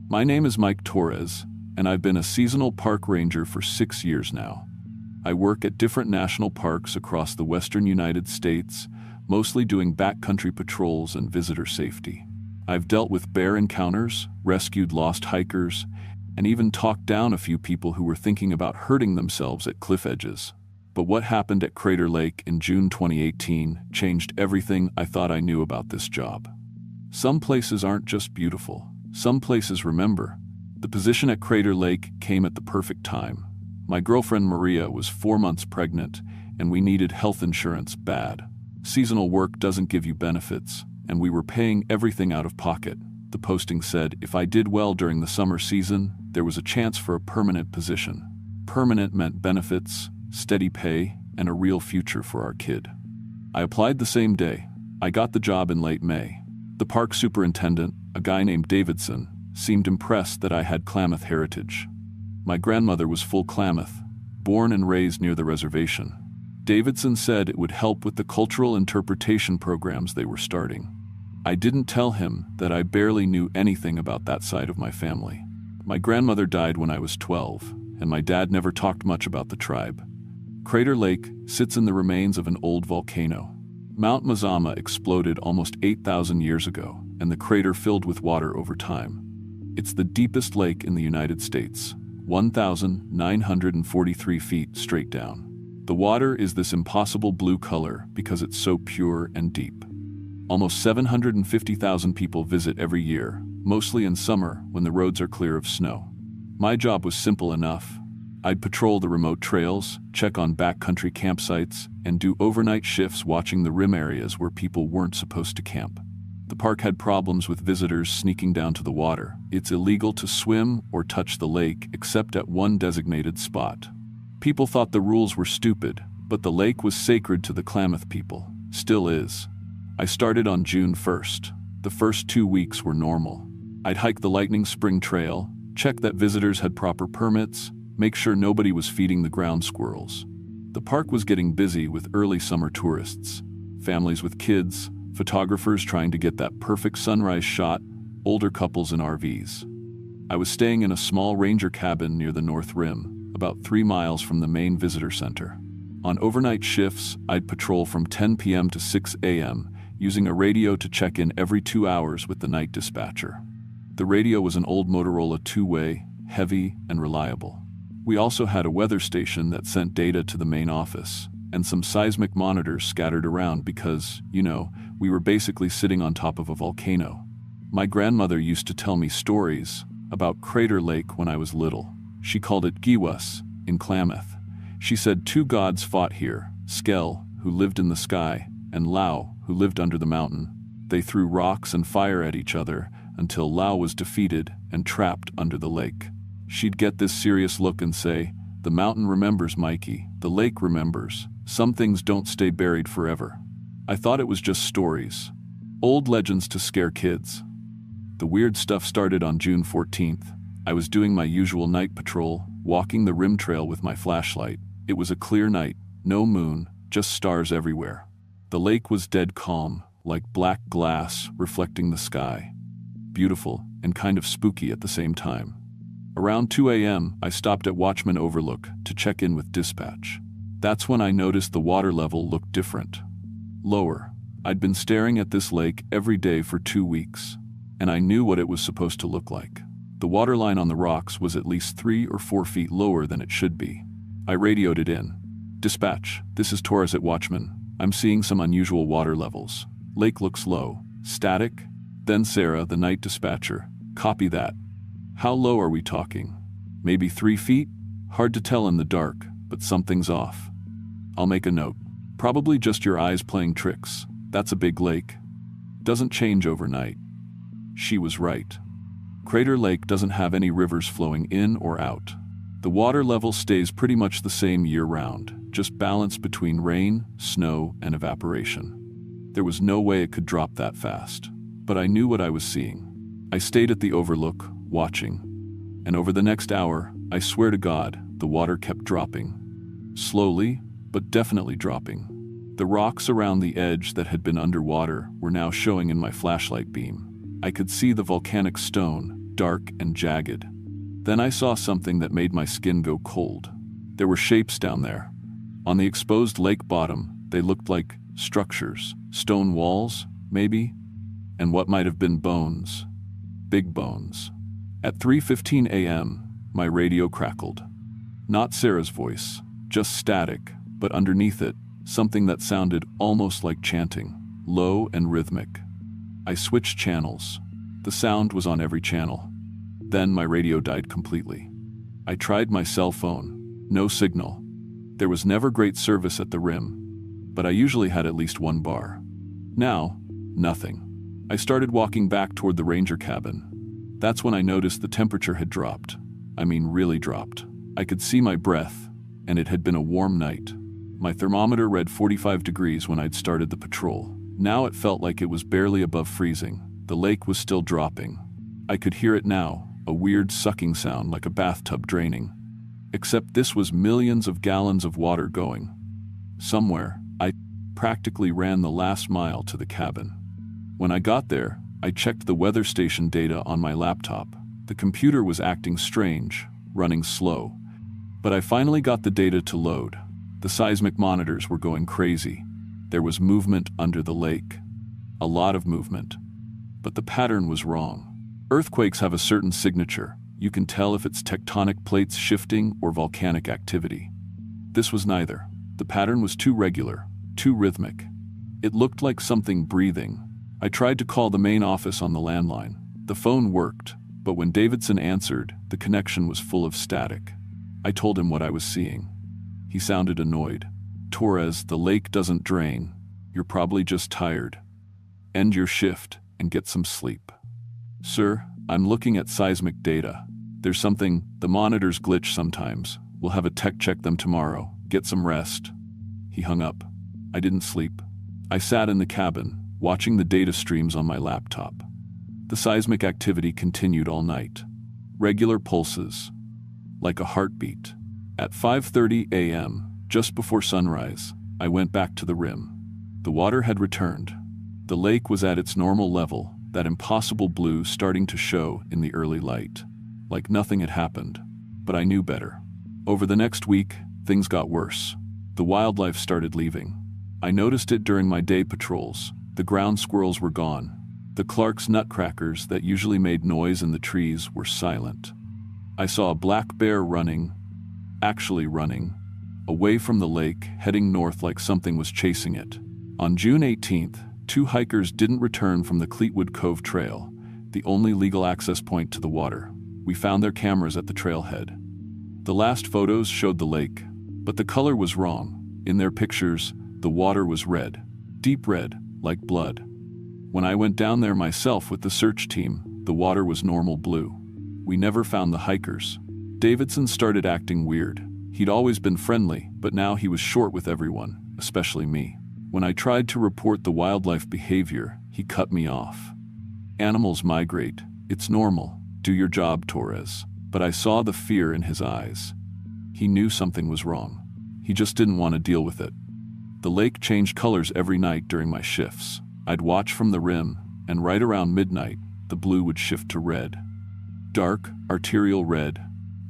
Speaker 1: My name is Mike Torres, and I've been a seasonal park ranger for 6 years now. I work at different national parks across the western United States, mostly doing backcountry patrols and visitor safety. I've dealt with bear encounters, rescued lost hikers, and even talked down a few people who were thinking about hurting themselves at cliff edges. But what happened at Crater Lake in June 2018 changed everything I thought I knew about this job. Some places aren't just beautiful. Some places remember. The position at Crater Lake came at the perfect time. My girlfriend Maria was 4 months pregnant, and we needed health insurance bad. Seasonal work doesn't give you benefits, and we were paying everything out of pocket. The posting said if I did well during the summer season, there was a chance for a permanent position. Permanent meant benefits, steady pay, and a real future for our kid. I applied the same day. I got the job in late May. The park superintendent, a guy named Davidson, seemed impressed that I had Klamath heritage. My grandmother was full Klamath, born and raised near the reservation. Davidson said it would help with the cultural interpretation programs they were starting. I didn't tell him that I barely knew anything about that side of my family. My grandmother died when I was 12, and my dad never talked much about the tribe. Crater Lake sits in the remains of an old volcano. Mount Mazama exploded almost 8,000 years ago, and the crater filled with water over time. It's the deepest lake in the United States, 1,943 feet straight down. The water is this impossible blue color because it's so pure and deep. Almost 750,000 people visit every year, mostly in summer when the roads are clear of snow. My job was simple enough. I'd patrol the remote trails, check on backcountry campsites, and do overnight shifts watching the rim areas where people weren't supposed to camp. The park had problems with visitors sneaking down to the water. It's illegal to swim or touch the lake except at one designated spot. People thought the rules were stupid, but the lake was sacred to the Klamath people. Still is. I started on June 1st. The first 2 weeks were normal. I'd hike the Lightning Spring Trail, check that visitors had proper permits, make sure nobody was feeding the ground squirrels. The park was getting busy with early summer tourists, families with kids, photographers trying to get that perfect sunrise shot, older couples in RVs. I was staying in a small ranger cabin near the North Rim, about 3 miles from the main visitor center. On overnight shifts, I'd patrol from 10 p.m. to 6 a.m., using a radio to check in every 2 hours with the night dispatcher. The radio was an old Motorola two-way, heavy and reliable. We also had a weather station that sent data to the main office, and some seismic monitors scattered around because, we were basically sitting on top of a volcano. My grandmother used to tell me stories about Crater Lake when I was little. She called it Giwas, in Klamath. She said 2 gods fought here, Skell, who lived in the sky, and Lau, who lived under the mountain. They threw rocks and fire at each other until Lau was defeated and trapped under the lake. She'd get this serious look and say, "The mountain remembers, Mikey. The lake remembers. Some things don't stay buried forever." I thought it was just stories. Old legends to scare kids. The weird stuff started on June 14th. I was doing my usual night patrol, walking the rim trail with my flashlight. It was a clear night, no moon, just stars everywhere. The lake was dead calm, like black glass reflecting the sky. Beautiful and kind of spooky at the same time. Around 2 a.m., I stopped at Watchman Overlook to check in with dispatch. That's when I noticed the water level looked different. Lower. I'd been staring at this lake every day for 2 weeks, and I knew what it was supposed to look like. The waterline on the rocks was at least 3 or 4 feet lower than it should be. I radioed it in. "Dispatch, this is Torres at Watchman. I'm seeing some unusual water levels. Lake looks low. Static?" Then Sarah, the night dispatcher, "Copy that. How low are we talking? Maybe 3 feet? Hard to tell in the dark, but something's off. I'll make a note. Probably just your eyes playing tricks. That's a big lake." doesn't change overnight. She was right. Crater Lake doesn't have any rivers flowing in or out. The water level stays pretty much the same year-round, just balanced between rain, snow, and evaporation. There was no way it could drop that fast, but I knew what I was seeing. I stayed at the overlook, watching, and over the next hour, I swear to God, the water kept dropping. Slowly, but definitely dropping. The rocks around the edge that had been underwater were now showing in my flashlight beam. I could see the volcanic stone, dark and jagged. Then I saw something that made my skin go cold. There were shapes down there. On the exposed lake bottom, they looked like structures, stone walls, maybe, and what might have been bones. Big bones. At 3:15 a.m., my radio crackled. Not Sarah's voice, just static, but underneath it, something that sounded almost like chanting, low and rhythmic. I switched channels. The sound was on every channel. Then my radio died completely. I tried my cell phone. No signal. There was never great service at the rim, but I usually had at least one bar. Now, nothing. I started walking back toward the ranger cabin. That's when I noticed the temperature had dropped. I mean, really dropped. I could see my breath, and it had been a warm night. My thermometer read 45 degrees when I'd started the patrol. Now it felt like it was barely above freezing. The lake was still dropping. I could hear it now, a weird sucking sound like a bathtub draining. Except this was millions of gallons of water going. Somewhere, I practically ran the last mile to the cabin. When I got there, I checked the weather station data on my laptop. The computer was acting strange, running slow. But I finally got the data to load. The seismic monitors were going crazy. There was movement under the lake. A lot of movement. But the pattern was wrong. Earthquakes have a certain signature. You can tell if it's tectonic plates shifting or volcanic activity. This was neither. The pattern was too regular, too rhythmic. It looked like something breathing. I tried to call the main office on the landline. The phone worked, but when Davidson answered, the connection was full of static. I told him what I was seeing. He sounded annoyed. "Torres, the lake doesn't drain. You're probably just tired. End your shift and get some sleep." "Sir, I'm looking at seismic data. There's something, the monitors glitch sometimes. We'll have a tech check them tomorrow. Get some rest." He hung up. I didn't sleep. I sat in the cabin, watching the data streams on my laptop. The seismic activity continued all night. Regular pulses, like a heartbeat. At 5:30 a.m., just before sunrise, I went back to the rim. The water had returned. The lake was at its normal level, that impossible blue starting to show in the early light. Like nothing had happened. But I knew better. Over the next week, things got worse. The wildlife started leaving. I noticed it during my day patrols. The ground squirrels were gone. The Clark's nutcrackers that usually made noise in the trees were silent. I saw a black bear running, away from the lake, heading north like something was chasing it. On June 18th, 2 hikers didn't return from the Cleetwood Cove Trail, the only legal access point to the water. We found their cameras at the trailhead. The last photos showed the lake, but the color was wrong. In their pictures, the water was red, deep red, like blood. When I went down there myself with the search team, the water was normal blue. We never found the hikers. Davidson started acting weird. He'd always been friendly, but now he was short with everyone, especially me. When I tried to report the wildlife behavior, he cut me off. "Animals migrate. It's normal. Do your job, Torres." But I saw the fear in his eyes. He knew something was wrong. He just didn't want to deal with it. The lake changed colors every night during my shifts. I'd watch from the rim, and right around midnight, the blue would shift to red. Dark, arterial red.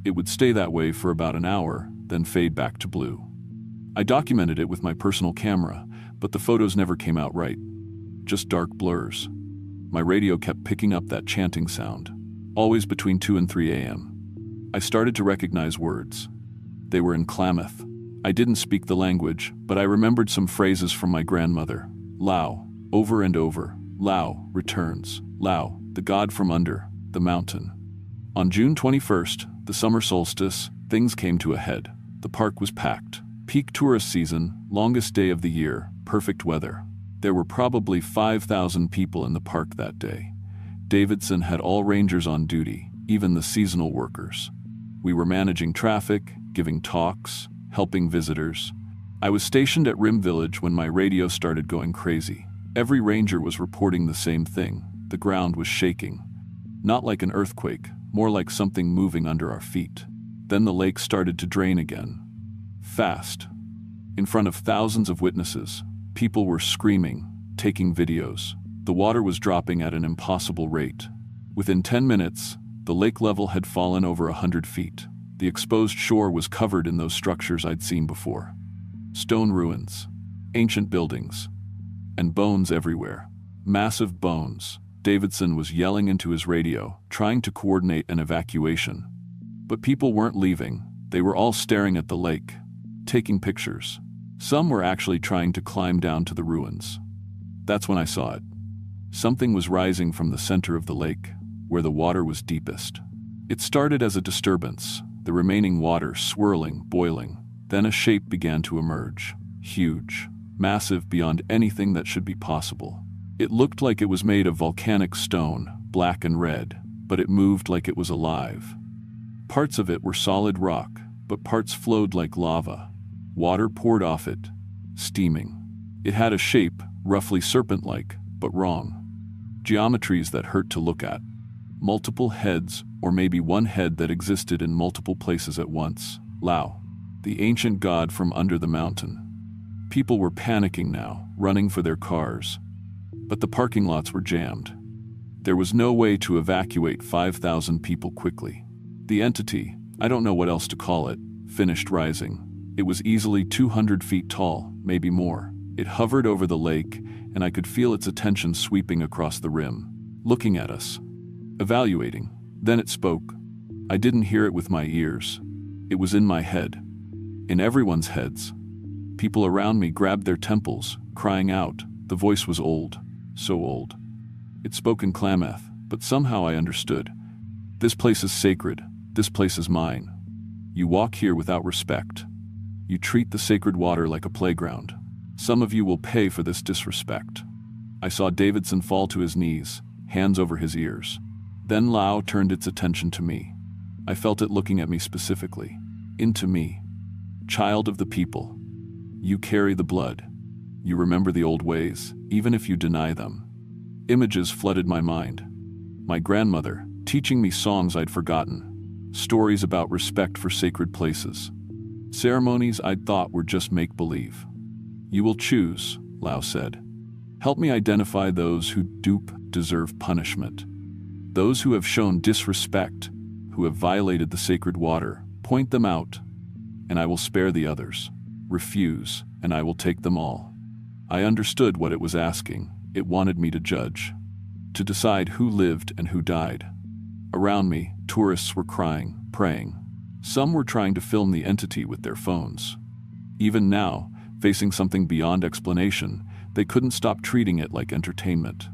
Speaker 1: It would stay that way for about an hour, then fade back to blue. I documented it with my personal camera, but the photos never came out right. Just dark blurs. My radio kept picking up that chanting sound, always between 2 and 3 a.m. I started to recognize words. They were in Klamath. I didn't speak the language, but I remembered some phrases from my grandmother. Lao, over and over. Lao, returns. Lao, the god from under, the mountain. On June 21st, the summer solstice, things came to a head. The park was packed. Peak tourist season, longest day of the year, perfect weather. There were probably 5,000 people in the park that day. Davidson had all rangers on duty, even the seasonal workers. We were managing traffic, giving talks, helping visitors. I was stationed at Rim Village when my radio started going crazy. Every ranger was reporting the same thing. The ground was shaking. Not like an earthquake, more like something moving under our feet. Then the lake started to drain again. Fast. In front of thousands of witnesses, people were screaming, taking videos. The water was dropping at an impossible rate. Within 10 minutes, the lake level had fallen over 100 feet. The exposed shore was covered in those structures I'd seen before. Stone ruins, ancient buildings, and bones everywhere. Massive bones. Davidson was yelling into his radio, trying to coordinate an evacuation. But people weren't leaving. They were all staring at the lake, taking pictures. Some were actually trying to climb down to the ruins. That's when I saw it. Something was rising from the center of the lake, where the water was deepest. It started as a disturbance, the remaining water swirling, boiling. Then a shape began to emerge. Huge, massive beyond anything that should be possible. It looked like it was made of volcanic stone, black and red, but it moved like it was alive. Parts of it were solid rock, but parts flowed like lava. Water poured off it, steaming. It had a shape, roughly serpent-like, but wrong. Geometries that hurt to look at. Multiple heads, or maybe one head that existed in multiple places at once. Lao, the ancient god from under the mountain. People were panicking now, running for their cars. But the parking lots were jammed. There was no way to evacuate 5,000 people quickly. The entity, I don't know what else to call it, finished rising. It was easily 200 feet tall, maybe more. It hovered over the lake, and I could feel its attention sweeping across the rim, looking at us, evaluating. Then it spoke. I didn't hear it with my ears. It was in my head. In everyone's heads. People around me grabbed their temples, crying out. The voice was old, so old. It spoke in Klamath, but somehow I understood. This place is sacred. This place is mine. You walk here without respect. You treat the sacred water like a playground. Some of you will pay for this disrespect. I saw Davidson fall to his knees, hands over his ears. Then Lao turned its attention to me. I felt it looking at me specifically. Into me. Child of the people. You carry the blood. You remember the old ways, even if you deny them. Images flooded my mind. My grandmother, teaching me songs I'd forgotten. Stories about respect for sacred places. Ceremonies I'd thought were just make-believe. You will choose, Lao said. Help me identify those who deserve punishment. Those who have shown disrespect, who have violated the sacred water, point them out, and I will spare the others. Refuse, and I will take them all. I understood what it was asking. It wanted me to judge, to decide who lived and who died. Around me, tourists were crying, praying. Some were trying to film the entity with their phones. Even now, facing something beyond explanation, they couldn't stop treating it like entertainment.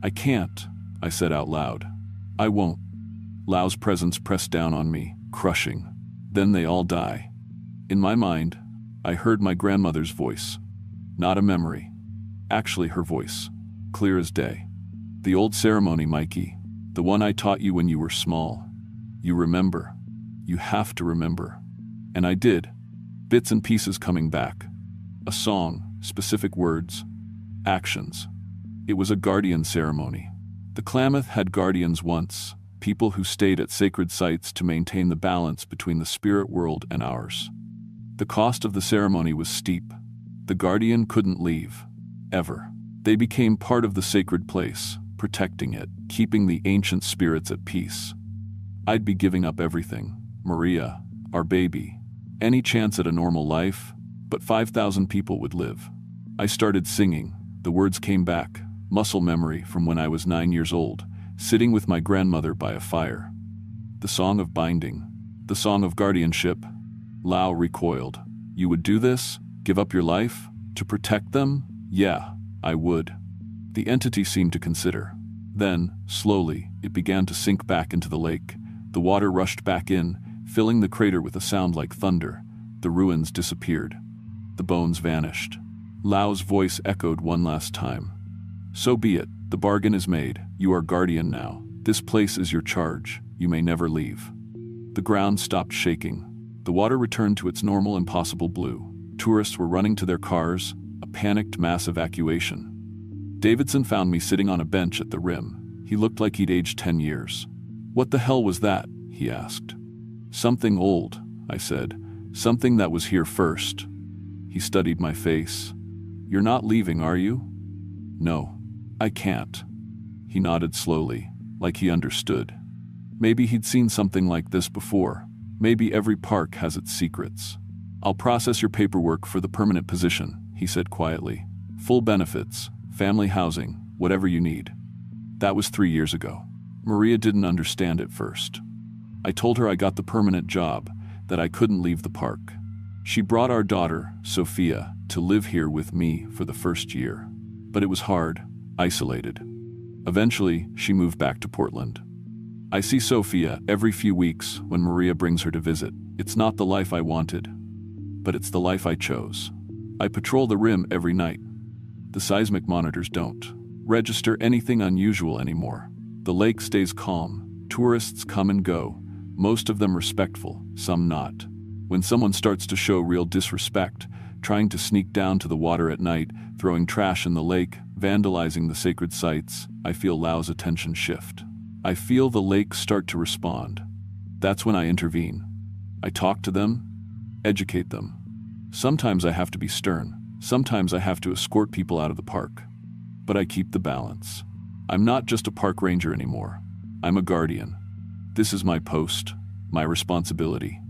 Speaker 1: I can't, I said out loud. I won't. Lao's presence pressed down on me, crushing. Then they all die. In my mind, I heard my grandmother's voice. Not a memory. Actually her voice. Clear as day. The old ceremony, Mikey. The one I taught you when you were small. You remember. You have to remember. And I did. Bits and pieces coming back. A song, specific words, actions. It was a guardian ceremony. The Klamath had guardians once, people who stayed at sacred sites to maintain the balance between the spirit world and ours. The cost of the ceremony was steep. The guardian couldn't leave. Ever. They became part of the sacred place, protecting it, keeping the ancient spirits at peace. I'd be giving up everything. Maria, our baby, any chance at a normal life, but 5,000 people would live. I started singing. The words came back, muscle memory from when I was 9 years old, sitting with my grandmother by a fire. The song of binding, the song of guardianship. Lao recoiled. You would do this? Give up your life? To protect them? Yeah, I would. The entity seemed to consider. Then, slowly, it began to sink back into the lake. The water rushed back in, filling the crater with a sound like thunder. The ruins disappeared. The bones vanished. Lau's voice echoed one last time. So be it, the bargain is made. You are guardian now. This place is your charge. You may never leave. The ground stopped shaking. The water returned to its normal impossible blue. Tourists were running to their cars, a panicked mass evacuation. Davidson found me sitting on a bench at the rim. He looked like he'd aged 10 years. What the hell was that? He asked. Something old, I said. Something that was here first. He studied my face. You're not leaving, are you? No, I can't. He nodded slowly, like he understood. Maybe he'd seen something like this before. Maybe every park has its secrets. I'll process your paperwork for the permanent position, he said quietly. Full benefits, family housing, whatever you need. That was 3 years ago. Maria didn't understand at first. I told her I got the permanent job, that I couldn't leave the park. She brought our daughter, Sophia, to live here with me for the first year. But it was hard, isolated. Eventually, she moved back to Portland. I see Sophia every few weeks when Maria brings her to visit. It's not the life I wanted, but it's the life I chose. I patrol the rim every night. The seismic monitors don't register anything unusual anymore. The lake stays calm. Tourists come and go, most of them respectful, some not. When someone starts to show real disrespect, trying to sneak down to the water at night, throwing trash in the lake, vandalizing the sacred sites, I feel Lau's attention shift. I feel the lake start to respond. That's when I intervene. I talk to them, educate them. Sometimes I have to be stern. Sometimes I have to escort people out of the park. But I keep the balance. I'm not just a park ranger anymore. I'm a guardian. This is my post, my responsibility.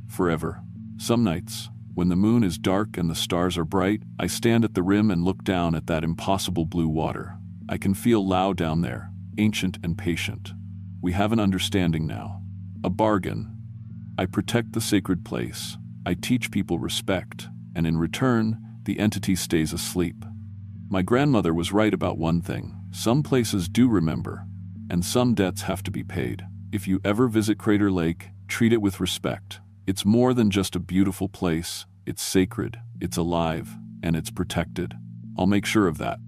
Speaker 1: Forever. Some nights, when the moon is dark and the stars are bright, I stand at the rim and look down at that impossible blue water. I can feel Lau down there, ancient and patient. We have an understanding now. A bargain. I protect the sacred place. I teach people respect, and in return, the entity stays asleep. My grandmother was right about one thing. Some places do remember, and some debts have to be paid. If you ever visit Crater Lake, treat it with respect. It's more than just a beautiful place. It's sacred, it's alive, and it's protected. I'll make sure of that.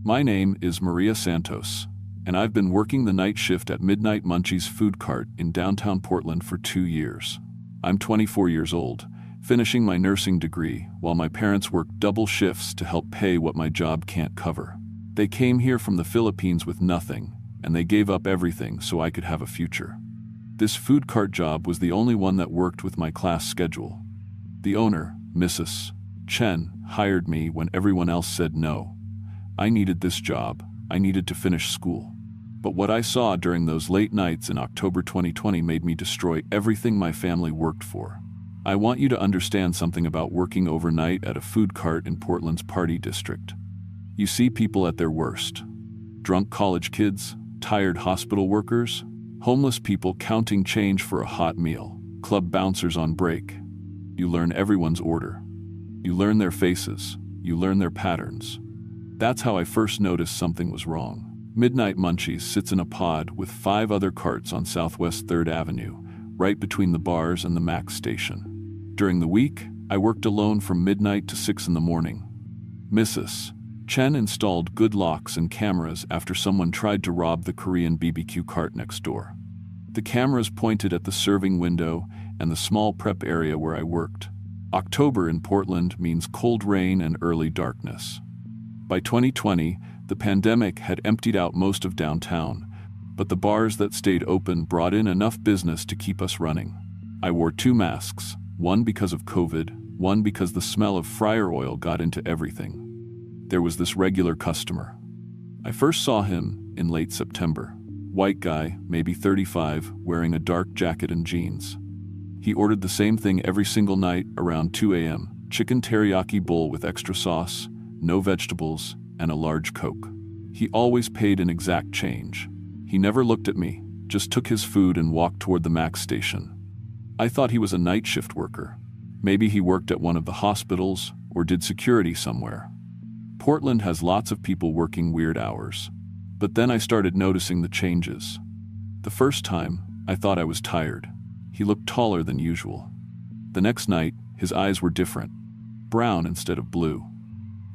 Speaker 1: My name is Maria Santos, and I've been working the night shift at Midnight Munchies food cart in downtown Portland for 2 years. I'm 24 years old, finishing my nursing degree while my parents work double shifts to help pay what my job can't cover. They came here from the Philippines with nothing, and they gave up everything so I could have a future. This food cart job was the only one that worked with my class schedule. The owner, Mrs. Chen, hired me when everyone else said no. I needed this job. I needed to finish school. But what I saw during those late nights in October 2020 made me destroy everything my family worked for. I want you to understand something about working overnight at a food cart in Portland's Party District. You see people at their worst. Drunk college kids, tired hospital workers, homeless people counting change for a hot meal, club bouncers on break. You learn everyone's order. You learn their faces. You learn their patterns. That's how I first noticed something was wrong. Midnight Munchies sits in a pod with 5 other carts on Southwest 3rd Avenue, right between the bars and the Max station. During the week, I worked alone from midnight to 6 in the morning. Mrs. Chen installed good locks and cameras after someone tried to rob the Korean BBQ cart next door. The cameras pointed at the serving window and the small prep area where I worked. October in Portland means cold rain and early darkness. By 2020, the pandemic had emptied out most of downtown, but the bars that stayed open brought in enough business to keep us running. I wore 2 masks, one because of COVID, one because the smell of fryer oil got into everything. There was this regular customer. I first saw him in late September. White guy, maybe 35, wearing a dark jacket and jeans. He ordered the same thing every single night around 2 a.m. Chicken teriyaki bowl with extra sauce, no vegetables, and a large Coke. He always paid in exact change. He never looked at me, just took his food and walked toward the Max station. I thought he was a night shift worker. Maybe he worked at one of the hospitals or did security somewhere. Portland has lots of people working weird hours. But then I started noticing the changes. The first time, I thought I was tired. He looked taller than usual. The next night, his eyes were different, brown instead of blue.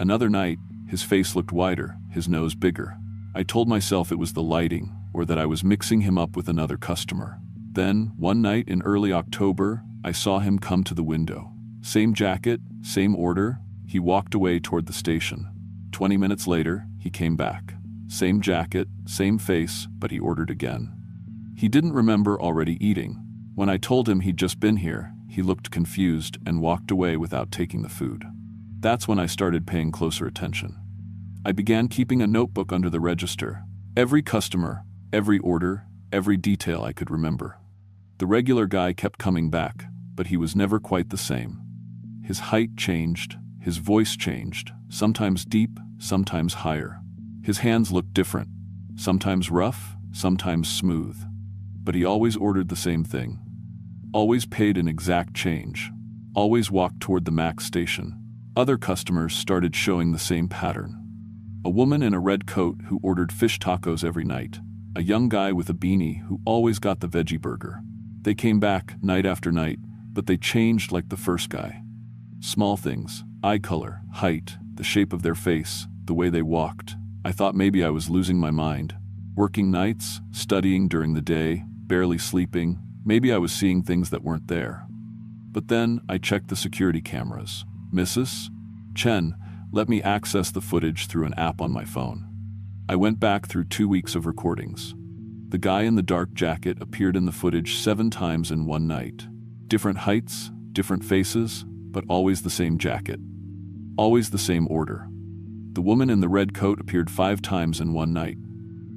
Speaker 1: Another night, his face looked wider, his nose bigger. I told myself it was the lighting, or that I was mixing him up with another customer. Then, one night in early October, I saw him come to the window. Same jacket, same order. He walked away toward the station. 20 minutes later, he came back. Same jacket, same face, but he ordered again. He didn't remember already eating. When I told him he'd just been here, he looked confused and walked away without taking the food. That's when I started paying closer attention. I began keeping a notebook under the register. Every customer, every order, every detail I could remember. The regular guy kept coming back, but he was never quite the same. His height changed, his voice changed, sometimes deep, sometimes higher. His hands looked different, sometimes rough, sometimes smooth. But he always ordered the same thing. Always paid an exact change. Always walked toward the Max station. Other customers started showing the same pattern. A woman in a red coat who ordered fish tacos every night. A young guy with a beanie who always got the veggie burger. They came back night after night, but they changed like the first guy. Small things, eye color, height, the shape of their face, the way they walked. I thought maybe I was losing my mind. Working nights, studying during the day, barely sleeping. Maybe I was seeing things that weren't there. But then I checked the security cameras. Mrs. Chen let me access the footage through an app on my phone. I went back through 2 weeks of recordings. The guy in the dark jacket appeared in the footage 7 times in one night. Different heights, different faces, but always the same jacket. Always the same order. The woman in the red coat appeared 5 times in one night.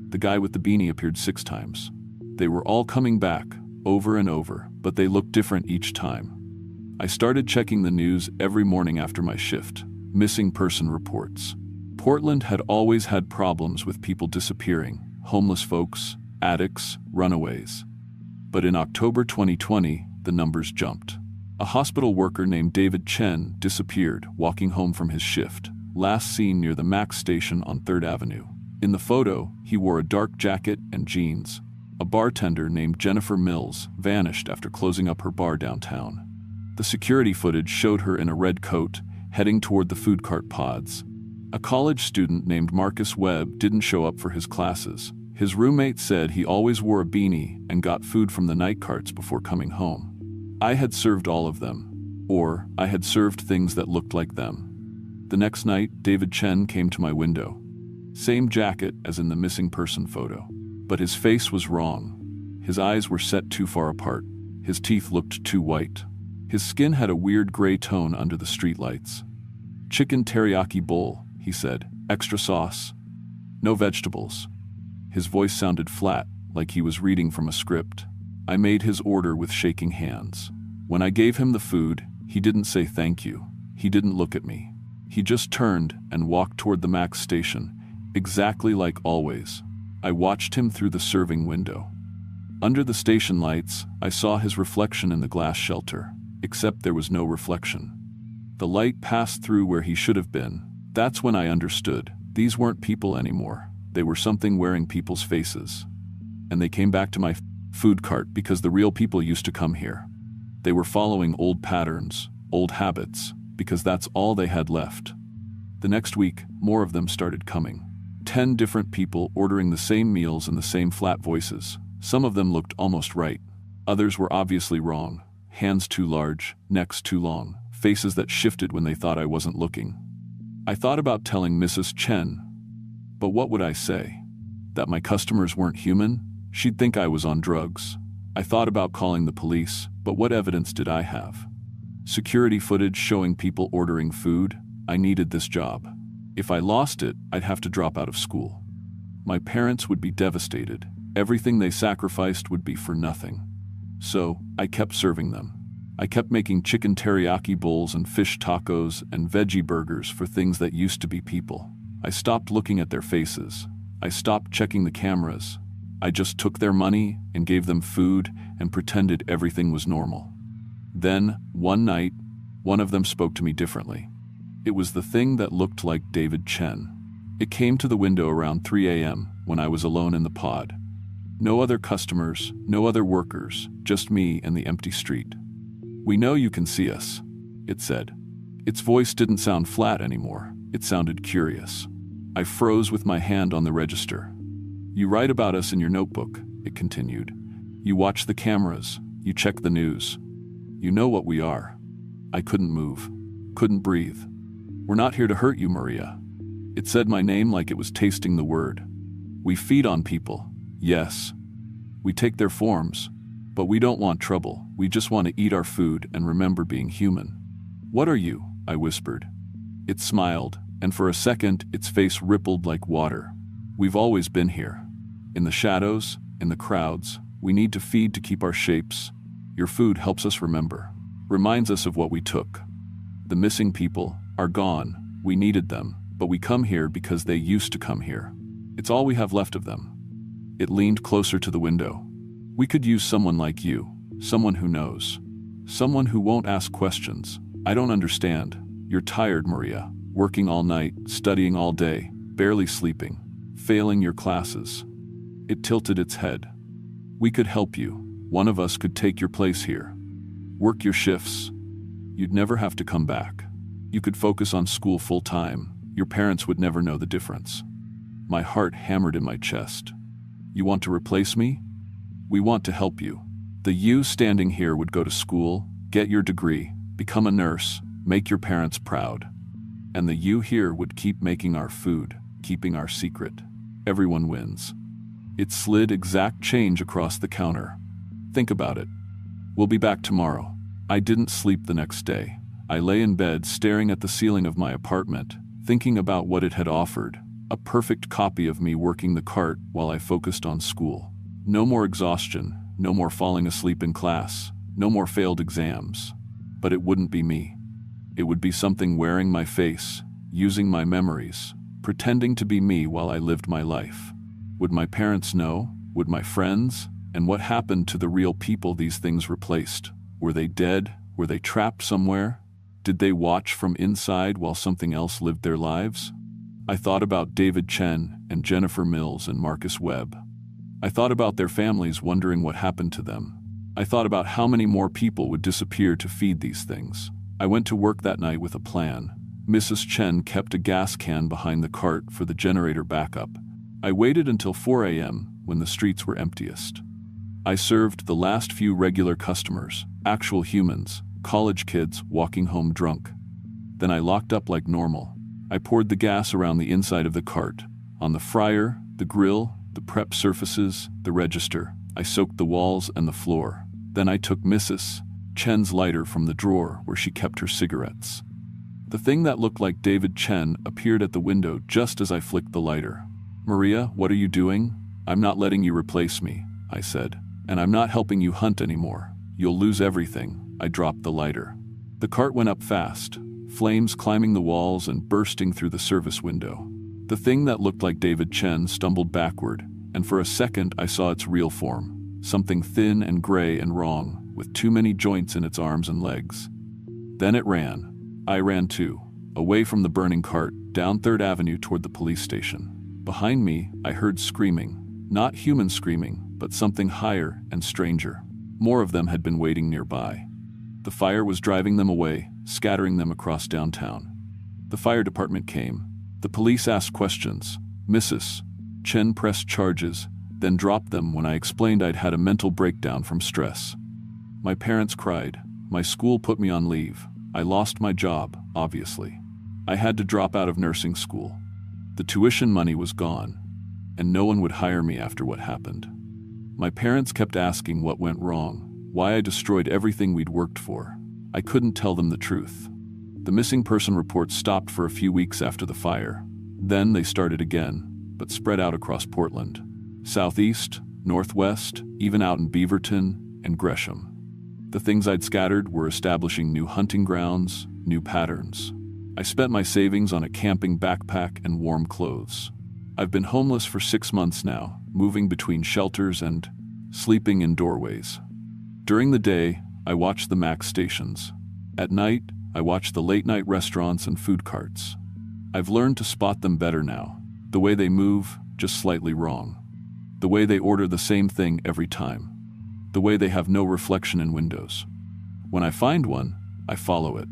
Speaker 1: The guy with the beanie appeared 6 times. They were all coming back, over and over, but they looked different each time. I started checking the news every morning after my shift. Missing person reports. Portland had always had problems with people disappearing, homeless folks, addicts, runaways. But in October 2020, the numbers jumped. A hospital worker named David Chen disappeared walking home from his shift, last seen near the Max station on 3rd Avenue. In the photo, he wore a dark jacket and jeans. A bartender named Jennifer Mills vanished after closing up her bar downtown. The security footage showed her in a red coat, heading toward the food cart pods. A college student named Marcus Webb didn't show up for his classes. His roommate said he always wore a beanie and got food from the night carts before coming home. I had served all of them. Or I had served things that looked like them. The next night, David Chen came to my window. Same jacket as in the missing person photo. But his face was wrong. His eyes were set too far apart. His teeth looked too white. His skin had a weird gray tone under the streetlights. Chicken teriyaki bowl, he said. Extra sauce. No vegetables. His voice sounded flat, like he was reading from a script. I made his order with shaking hands. When I gave him the food, he didn't say thank you. He didn't look at me. He just turned and walked toward the Max station, exactly like always. I watched him through the serving window. Under the station lights, I saw his reflection in the glass shelter, except there was no reflection. The light passed through where he should have been. That's when I understood. These weren't people anymore. They were something wearing people's faces. And they came back to my food cart because the real people used to come here. They were following old patterns, old habits, because that's all they had left. The next week, more of them started coming. 10 different people ordering the same meals in the same flat voices. Some of them looked almost right. Others were obviously wrong. Hands too large, necks too long, faces that shifted when they thought I wasn't looking. I thought about telling Mrs. Chen, but what would I say? That my customers weren't human? She'd think I was on drugs. I thought about calling the police, but what evidence did I have? Security footage showing people ordering food? I needed this job. If I lost it, I'd have to drop out of school. My parents would be devastated. Everything they sacrificed would be for nothing. So, I kept serving them. I kept making chicken teriyaki bowls and fish tacos and veggie burgers for things that used to be people. I stopped looking at their faces. I stopped checking the cameras. I just took their money and gave them food and pretended everything was normal. Then, one night, one of them spoke to me differently. It was the thing that looked like David Chen. It came to the window around 3 a.m. when I was alone in the pod. No other customers, no other workers, just me and the empty street. "We know you can see us," it said. Its voice didn't sound flat anymore. It sounded curious. I froze with my hand on the register. "You write about us in your notebook," it continued. "You watch the cameras. You check the news. You know what we are." I couldn't move. Couldn't breathe. "We're not here to hurt you, Maria." It said my name like it was tasting the word. "We feed on people. Yes. We take their forms. But we don't want trouble. We just want to eat our food and remember being human." "What are you?" I whispered. It smiled, and for a second its face rippled like water. "We've always been here. In the shadows, in the crowds. We need to feed to keep our shapes. Your food helps us remember. Reminds us of what we took. The missing people are gone. We needed them, but we come here because they used to come here. It's all we have left of them." It leaned closer to the window. "We could use someone like you, someone who knows. Someone who won't ask questions. I don't understand. You're tired, Maria, working all night, studying all day, barely sleeping, failing your classes." It tilted its head. "We could help you. One of us could take your place here. Work your shifts. You'd never have to come back. You could focus on school full time. Your parents would never know the difference." My heart hammered in my chest. "You want to replace me? We want to help you. The you standing here would go to school, get your degree, become a nurse, make your parents proud. And the you here would keep making our food, keeping our secret. Everyone wins." It slid exact change across the counter. "Think about it. We'll be back tomorrow." I didn't sleep the next day. I lay in bed staring at the ceiling of my apartment, thinking about what it had offered. A perfect copy of me working the cart while I focused on school. No more exhaustion, no more falling asleep in class, no more failed exams. But it wouldn't be me. It would be something wearing my face, using my memories, pretending to be me while I lived my life. Would my parents know? Would my friends? And what happened to the real people these things replaced? Were they dead? Were they trapped somewhere? Did they watch from inside while something else lived their lives? I thought about David Chen and Jennifer Mills and Marcus Webb. I thought about their families wondering what happened to them. I thought about how many more people would disappear to feed these things. I went to work that night with a plan. Mrs. Chen kept a gas can behind the cart for the generator backup. I waited until 4 a.m. when the streets were emptiest. I served the last few regular customers, actual humans, college kids walking home drunk. Then I locked up like normal. I poured the gas around the inside of the cart, on the fryer, the grill, the prep surfaces, the register. I soaked the walls and the floor. Then I took Mrs. Chen's lighter from the drawer where she kept her cigarettes. The thing that looked like David Chen appeared at the window just as I flicked the lighter. "Maria, what are you doing?" "I'm not letting you replace me," I said. "And I'm not helping you hunt anymore. You'll lose everything." I dropped the lighter. The cart went up fast, flames climbing the walls and bursting through the service window. The thing that looked like David Chen stumbled backward, and for a second I saw its real form. Something thin and gray and wrong, with too many joints in its arms and legs. Then it ran. I ran too, away from the burning cart, down 3rd Avenue toward the police station. Behind me, I heard screaming. Not human screaming, but something higher and stranger. More of them had been waiting nearby. The fire was driving them away, scattering them across downtown. The fire department came. The police asked questions. Mrs. Chen pressed charges, then dropped them when I explained I'd had a mental breakdown from stress. My parents cried. My school put me on leave. I lost my job, obviously. I had to drop out of nursing school. The tuition money was gone, and no one would hire me after what happened. My parents kept asking what went wrong, why I destroyed everything we'd worked for. I couldn't tell them the truth. The missing person reports stopped for a few weeks after the fire. Then they started again, but spread out across Portland. Southeast, Northwest, even out in Beaverton and Gresham. The things I'd scattered were establishing new hunting grounds, new patterns. I spent my savings on a camping backpack and warm clothes. I've been homeless for 6 months now, moving between shelters and sleeping in doorways. During the day, I watch the MAX stations. At night, I watch the late-night restaurants and food carts. I've learned to spot them better now. The way they move, just slightly wrong. The way they order the same thing every time. The way they have no reflection in windows. When I find one, I follow it.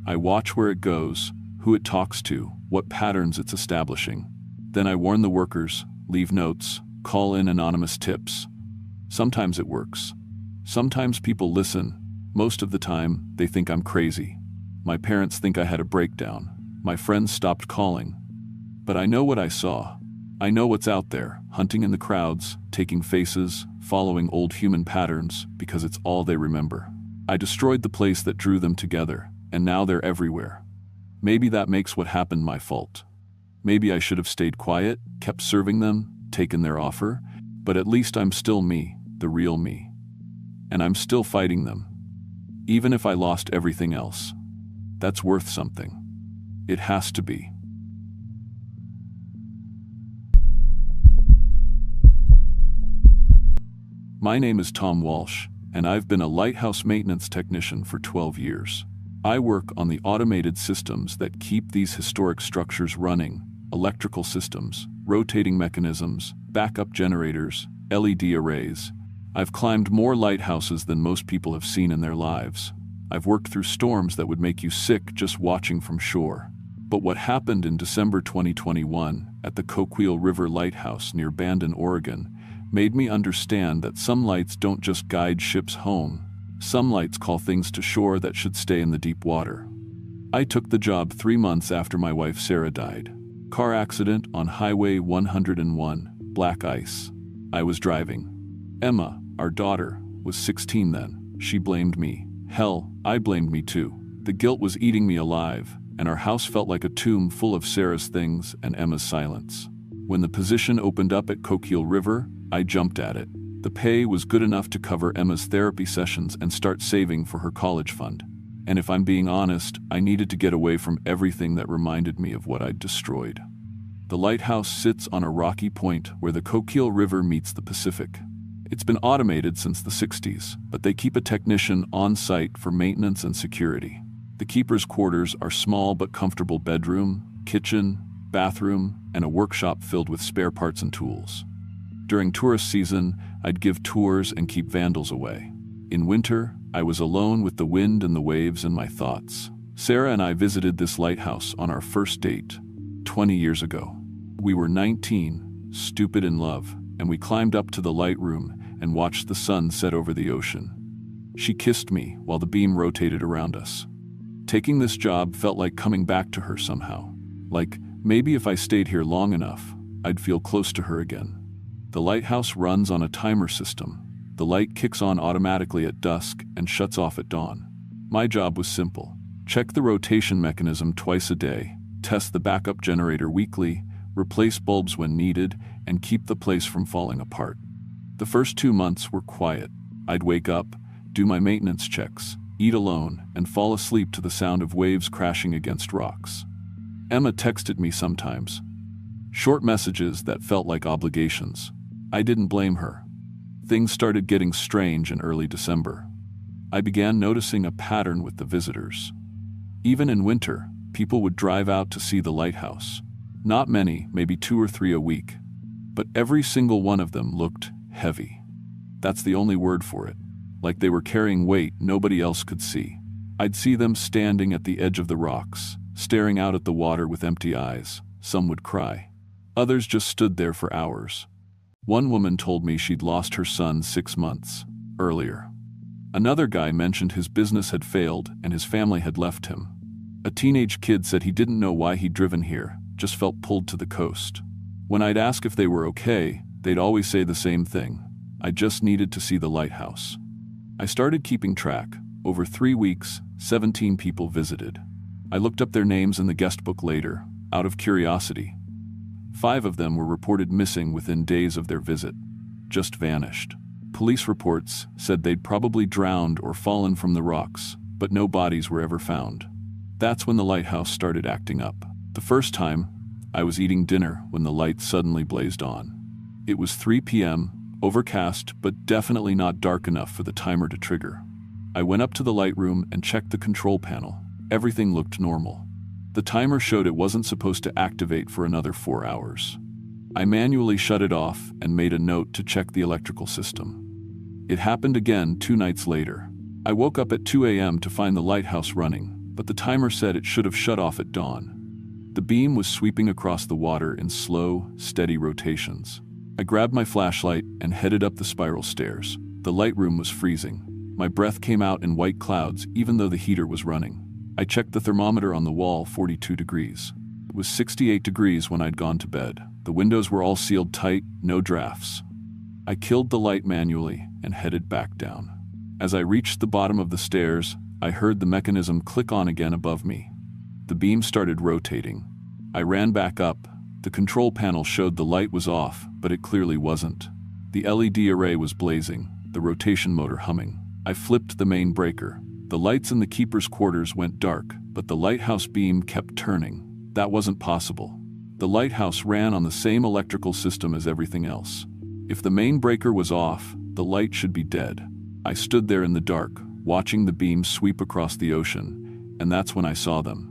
Speaker 1: I watch where it goes, who it talks to, what patterns it's establishing. Then I warn the workers, leave notes, call in anonymous tips. Sometimes it works. Sometimes people listen. Most of the time, they think I'm crazy. My parents think I had a breakdown. My friends stopped calling. But I know what I saw. I know what's out there, hunting in the crowds, taking faces, following old human patterns, because it's all they remember. I destroyed the place that drew them together, and now they're everywhere. Maybe that makes what happened my fault. Maybe I should have stayed quiet, kept serving them, taken their offer, but at least I'm still me, the real me. And I'm still fighting them. Even if I lost everything else. That's worth something. It has to be. My name is Tom Walsh, and I've been a lighthouse maintenance technician for 12 years. I work on the automated systems that keep these historic structures running, electrical systems, rotating mechanisms, backup generators, LED arrays. I've climbed more lighthouses than most people have seen in their lives. I've worked through storms that would make you sick just watching from shore. But what happened in December 2021 at the Coquille River Lighthouse near Bandon, Oregon, made me understand that some lights don't just guide ships home. Some lights call things to shore that should stay in the deep water. I took the job 3 months after my wife Sarah died. Car accident on Highway 101, black ice. I was driving. Emma, our daughter, was 16 then. She blamed me. Hell, I blamed me too. The guilt was eating me alive, and our house felt like a tomb full of Sarah's things and Emma's silence. When the position opened up at Coquille River, I jumped at it. The pay was good enough to cover Emma's therapy sessions and start saving for her college fund. And if I'm being honest, I needed to get away from everything that reminded me of what I'd destroyed. The lighthouse sits on a rocky point where the Coquille River meets the Pacific. It's been automated since the 60s, but they keep a technician on site for maintenance and security. The keeper's quarters are small but comfortable bedroom, kitchen, bathroom, and a workshop filled with spare parts and tools. During tourist season, I'd give tours and keep vandals away. In winter, I was alone with the wind and the waves and my thoughts. Sarah and I visited this lighthouse on our first date, 20 years ago. We were 19, stupid in love, and we climbed up to the light room and watched the sun set over the ocean. She kissed me while the beam rotated around us. Taking this job felt like coming back to her somehow. Like, maybe if I stayed here long enough, I'd feel close to her again. The lighthouse runs on a timer system. The light kicks on automatically at dusk and shuts off at dawn. My job was simple. Check the rotation mechanism twice a day, test the backup generator weekly, replace bulbs when needed, and keep the place from falling apart. The first 2 months were quiet. I'd wake up, do my maintenance checks, eat alone, and fall asleep to the sound of waves crashing against rocks. Emma texted me sometimes. Short messages that felt like obligations. I didn't blame her. Things started getting strange in early December. I began noticing a pattern with the visitors. Even in winter, people would drive out to see the lighthouse. Not many, maybe 2 or 3 a week. But every single one of them looked heavy. That's the only word for it. Like they were carrying weight nobody else could see. I'd see them standing at the edge of the rocks, staring out at the water with empty eyes. Some would cry. Others just stood there for hours. One woman told me she'd lost her son 6 months earlier. Another guy mentioned his business had failed and his family had left him. A teenage kid said he didn't know why he'd driven here, just felt pulled to the coast. When I'd ask if they were okay, they'd always say the same thing. I just needed to see the lighthouse. I started keeping track. Over 3 weeks, 17 people visited. I looked up their names in the guest book later, out of curiosity. 5 of them were reported missing within days of their visit. Just vanished. Police reports said they'd probably drowned or fallen from the rocks, but no bodies were ever found. That's when the lighthouse started acting up. The first time, I was eating dinner when the light suddenly blazed on. It was 3 p.m., overcast, but definitely not dark enough for the timer to trigger. I went up to the light room and checked the control panel. Everything looked normal. The timer showed it wasn't supposed to activate for another 4 hours. I manually shut it off and made a note to check the electrical system. It happened again 2 nights later. I woke up at 2 a.m. to find the lighthouse running, but the timer said it should have shut off at dawn. The beam was sweeping across the water in slow, steady rotations. I grabbed my flashlight and headed up the spiral stairs. The light room was freezing. My breath came out in white clouds even though the heater was running. I checked the thermometer on the wall, 42 degrees. It was 68 degrees when I'd gone to bed. The windows were all sealed tight, no drafts. I killed the light manually and headed back down. As I reached the bottom of the stairs, I heard the mechanism click on again above me. The beam started rotating. I ran back up. The control panel showed the light was off, but it clearly wasn't. The LED array was blazing, the rotation motor humming. I flipped the main breaker. The lights in the keeper's quarters went dark, but the lighthouse beam kept turning. That wasn't possible. The lighthouse ran on the same electrical system as everything else. If the main breaker was off, the light should be dead. I stood there in the dark, watching the beam sweep across the ocean, and that's when I saw them.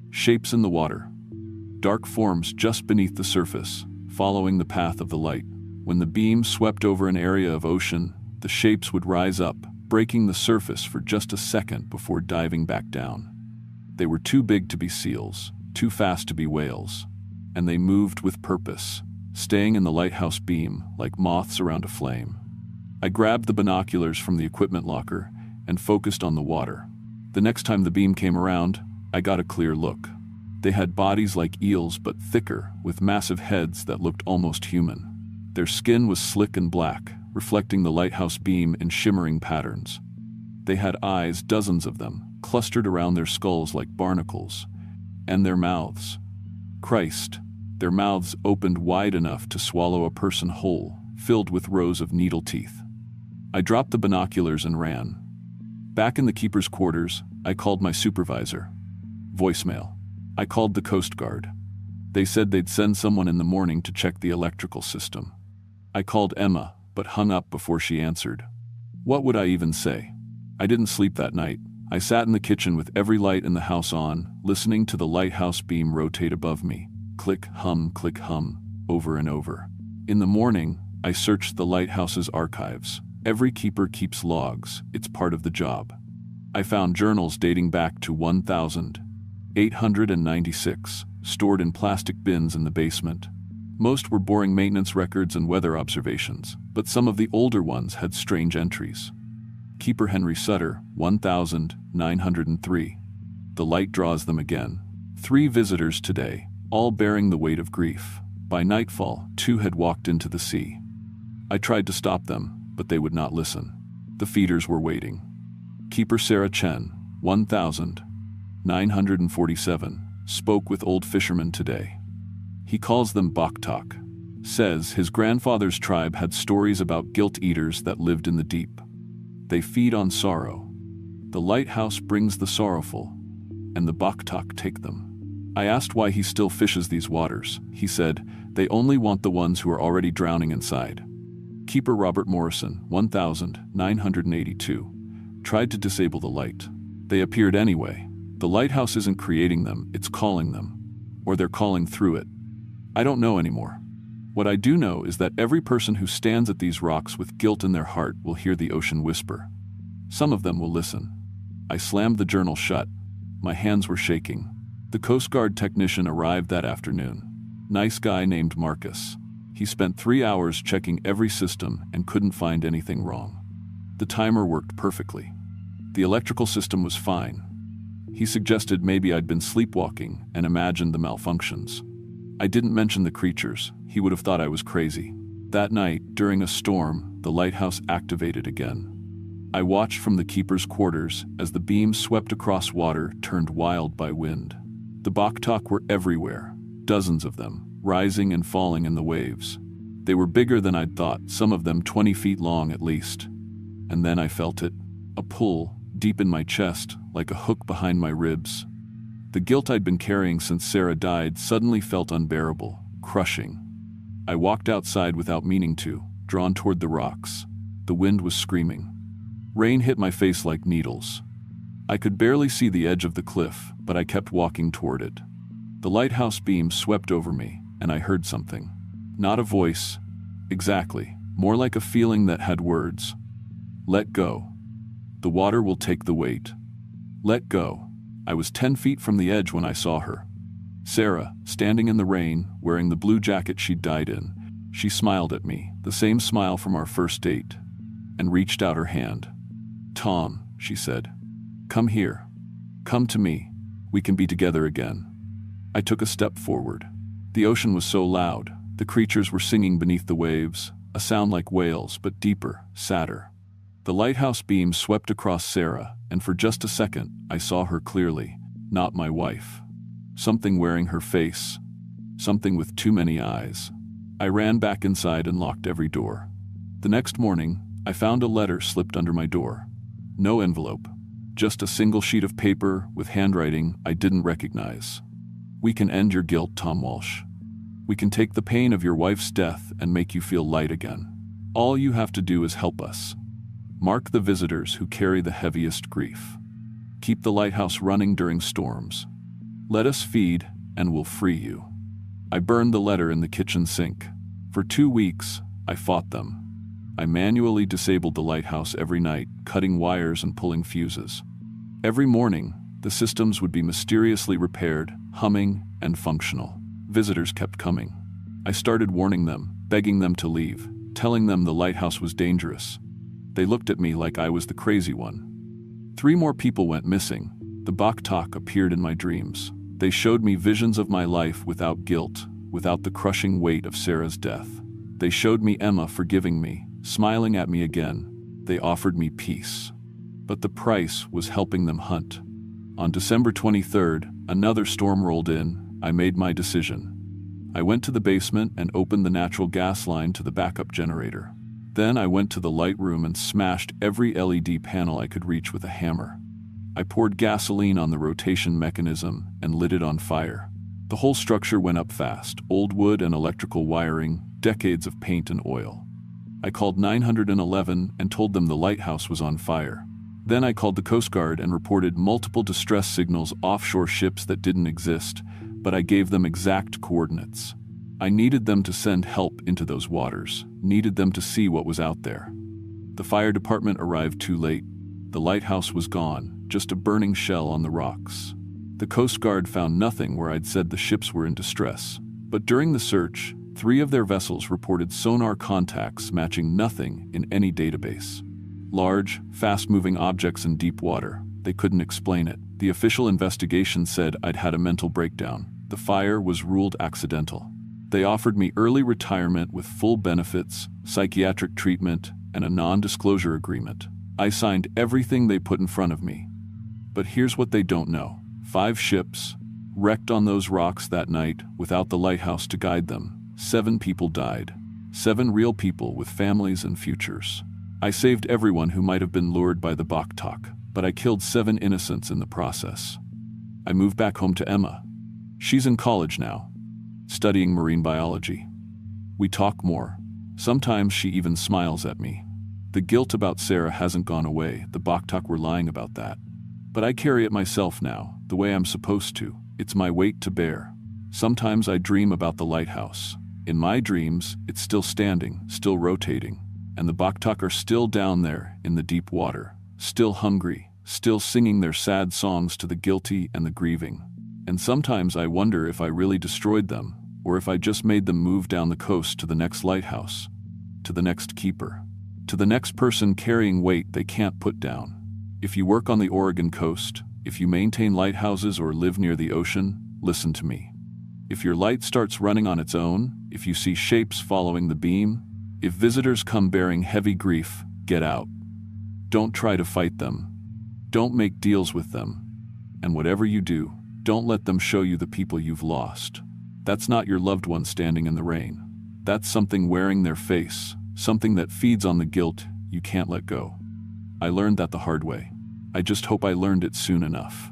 Speaker 1: Shapes in the water. Dark forms just beneath the surface, following the path of the light. When the beam swept over an area of ocean, the shapes would rise up, breaking the surface for just a second before diving back down. They were too big to be seals, too fast to be whales, and they moved with purpose, staying in the lighthouse beam like moths around a flame. I grabbed the binoculars from the equipment locker and focused on the water. The next time the beam came around, I got a clear look. They had bodies like eels but thicker, with massive heads that looked almost human. Their skin was slick and black, reflecting the lighthouse beam in shimmering patterns. They had eyes, dozens of them, clustered around their skulls like barnacles, and their mouths. Christ, their mouths opened wide enough to swallow a person whole, filled with rows of needle teeth. I dropped the binoculars and ran. Back in the keeper's quarters, I called my supervisor. Voicemail. I called the Coast Guard. They said they'd send someone in the morning to check the electrical system. I called Emma, but hung up before she answered. What would I even say? I didn't sleep that night. I sat in the kitchen with every light in the house on, listening to the lighthouse beam rotate above me. Click, hum, over and over. In the morning, I searched the lighthouse's archives. Every keeper keeps logs. It's part of the job. I found journals dating back to 1896, stored in plastic bins in the basement. Most were boring maintenance records and weather observations, but some of the older ones had strange entries. Keeper Henry Sutter, 1903. The light draws them again. 3 visitors today, all bearing the weight of grief. By nightfall, 2 had walked into the sea. I tried to stop them, but they would not listen. The feeders were waiting. Keeper Sarah Chen, 1947, spoke with old fishermen today. He calls them Baktak. Says his grandfather's tribe had stories about guilt-eaters that lived in the deep. They feed on sorrow. The lighthouse brings the sorrowful, and the Baktak take them. I asked why he still fishes these waters. He said, they only want the ones who are already drowning inside. Keeper Robert Morrison, 1982, tried to disable the light. They appeared anyway. The lighthouse isn't creating them, it's calling them. Or they're calling through it. I don't know anymore. What I do know is that every person who stands at these rocks with guilt in their heart will hear the ocean whisper. Some of them will listen. I slammed the journal shut. My hands were shaking. The Coast Guard technician arrived that afternoon. Nice guy named Marcus. He spent 3 hours checking every system and couldn't find anything wrong. The timer worked perfectly. The electrical system was fine. He suggested maybe I'd been sleepwalking and imagined the malfunctions. I didn't mention the creatures. He would have thought I was crazy. That night, during a storm, the lighthouse activated again. I watched from the keeper's quarters as the beam swept across water turned wild by wind. The Baktak were everywhere, dozens of them, rising and falling in the waves. They were bigger than I'd thought, some of them 20 feet long at least. And then I felt it, a pull, deep in my chest, like a hook behind my ribs. The guilt I'd been carrying since Sarah died suddenly felt unbearable, crushing. I walked outside without meaning to, drawn toward the rocks. The wind was screaming. Rain hit my face like needles. I could barely see the edge of the cliff, but I kept walking toward it. The lighthouse beam swept over me, and I heard something. Not a voice. Exactly. More like a feeling that had words. Let go. The water will take the weight. Let go. I was 10 feet from the edge when I saw her. Sarah, standing in the rain, wearing the blue jacket she'd died in. She smiled at me, the same smile from our first date, and reached out her hand. "Tom," she said, "come here. Come to me. We can be together again." I took a step forward. The ocean was so loud. The creatures were singing beneath the waves, a sound like wails, but deeper, sadder. The lighthouse beam swept across Sarah, and for just a second, I saw her clearly. Not my wife. Something wearing her face. Something with too many eyes. I ran back inside and locked every door. The next morning, I found a letter slipped under my door. No envelope. Just a single sheet of paper with handwriting I didn't recognize. "We can end your guilt, Tom Walsh. We can take the pain of your wife's death and make you feel light again. All you have to do is help us. Mark the visitors who carry the heaviest grief. Keep the lighthouse running during storms. Let us feed, and we'll free you." I burned the letter in the kitchen sink. For 2 weeks, I fought them. I manually disabled the lighthouse every night, cutting wires and pulling fuses. Every morning, the systems would be mysteriously repaired, humming, and functional. Visitors kept coming. I started warning them, begging them to leave, telling them the lighthouse was dangerous. They looked at me like I was the crazy one. 3 more people went missing. The Baktak appeared in my dreams. They showed me visions of my life without guilt, without the crushing weight of Sarah's death. They showed me Emma forgiving me, smiling at me again. They offered me peace. But the price was helping them hunt. On December 23rd, another storm rolled in. I made my decision. I went to the basement and opened the natural gas line to the backup generator. Then I went to the light room and smashed every LED panel I could reach with a hammer. I poured gasoline on the rotation mechanism and lit it on fire. The whole structure went up fast, old wood and electrical wiring, decades of paint and oil. I called 911 and told them the lighthouse was on fire. Then I called the Coast Guard and reported multiple distress signals offshore ships that didn't exist, but I gave them exact coordinates. I needed them to send help into those waters, needed them to see what was out there. The fire department arrived too late. The lighthouse was gone, just a burning shell on the rocks. The Coast Guard found nothing where I'd said the ships were in distress. But during the search, 3 of their vessels reported sonar contacts matching nothing in any database. Large, fast-moving objects in deep water. They couldn't explain it. The official investigation said I'd had a mental breakdown. The fire was ruled accidental. They offered me early retirement with full benefits, psychiatric treatment, and a non-disclosure agreement. I signed everything they put in front of me. But here's what they don't know. 5 ships wrecked on those rocks that night without the lighthouse to guide them. 7 people died. 7 real people with families and futures. I saved everyone who might have been lured by the Baktak, but I killed 7 innocents in the process. I moved back home to Emma. She's in college now, studying marine biology. We talk more. Sometimes she even smiles at me. The guilt about Sarah hasn't gone away. The Baktak were lying about that. But I carry it myself now, the way I'm supposed to. It's my weight to bear. Sometimes I dream about the lighthouse. In my dreams, it's still standing, still rotating. And the Baktak are still down there in the deep water, still hungry, still singing their sad songs to the guilty and the grieving. And sometimes I wonder if I really destroyed them, or if I just made them move down the coast to the next lighthouse, to the next keeper, to the next person carrying weight they can't put down. If you work on the Oregon coast, if you maintain lighthouses or live near the ocean, listen to me. If your light starts running on its own, if you see shapes following the beam, if visitors come bearing heavy grief, get out. Don't try to fight them. Don't make deals with them. And whatever you do, don't let them show you the people you've lost. That's not your loved one standing in the rain. That's something wearing their face, something that feeds on the guilt you can't let go. I learned that the hard way. I just hope I learned it soon enough.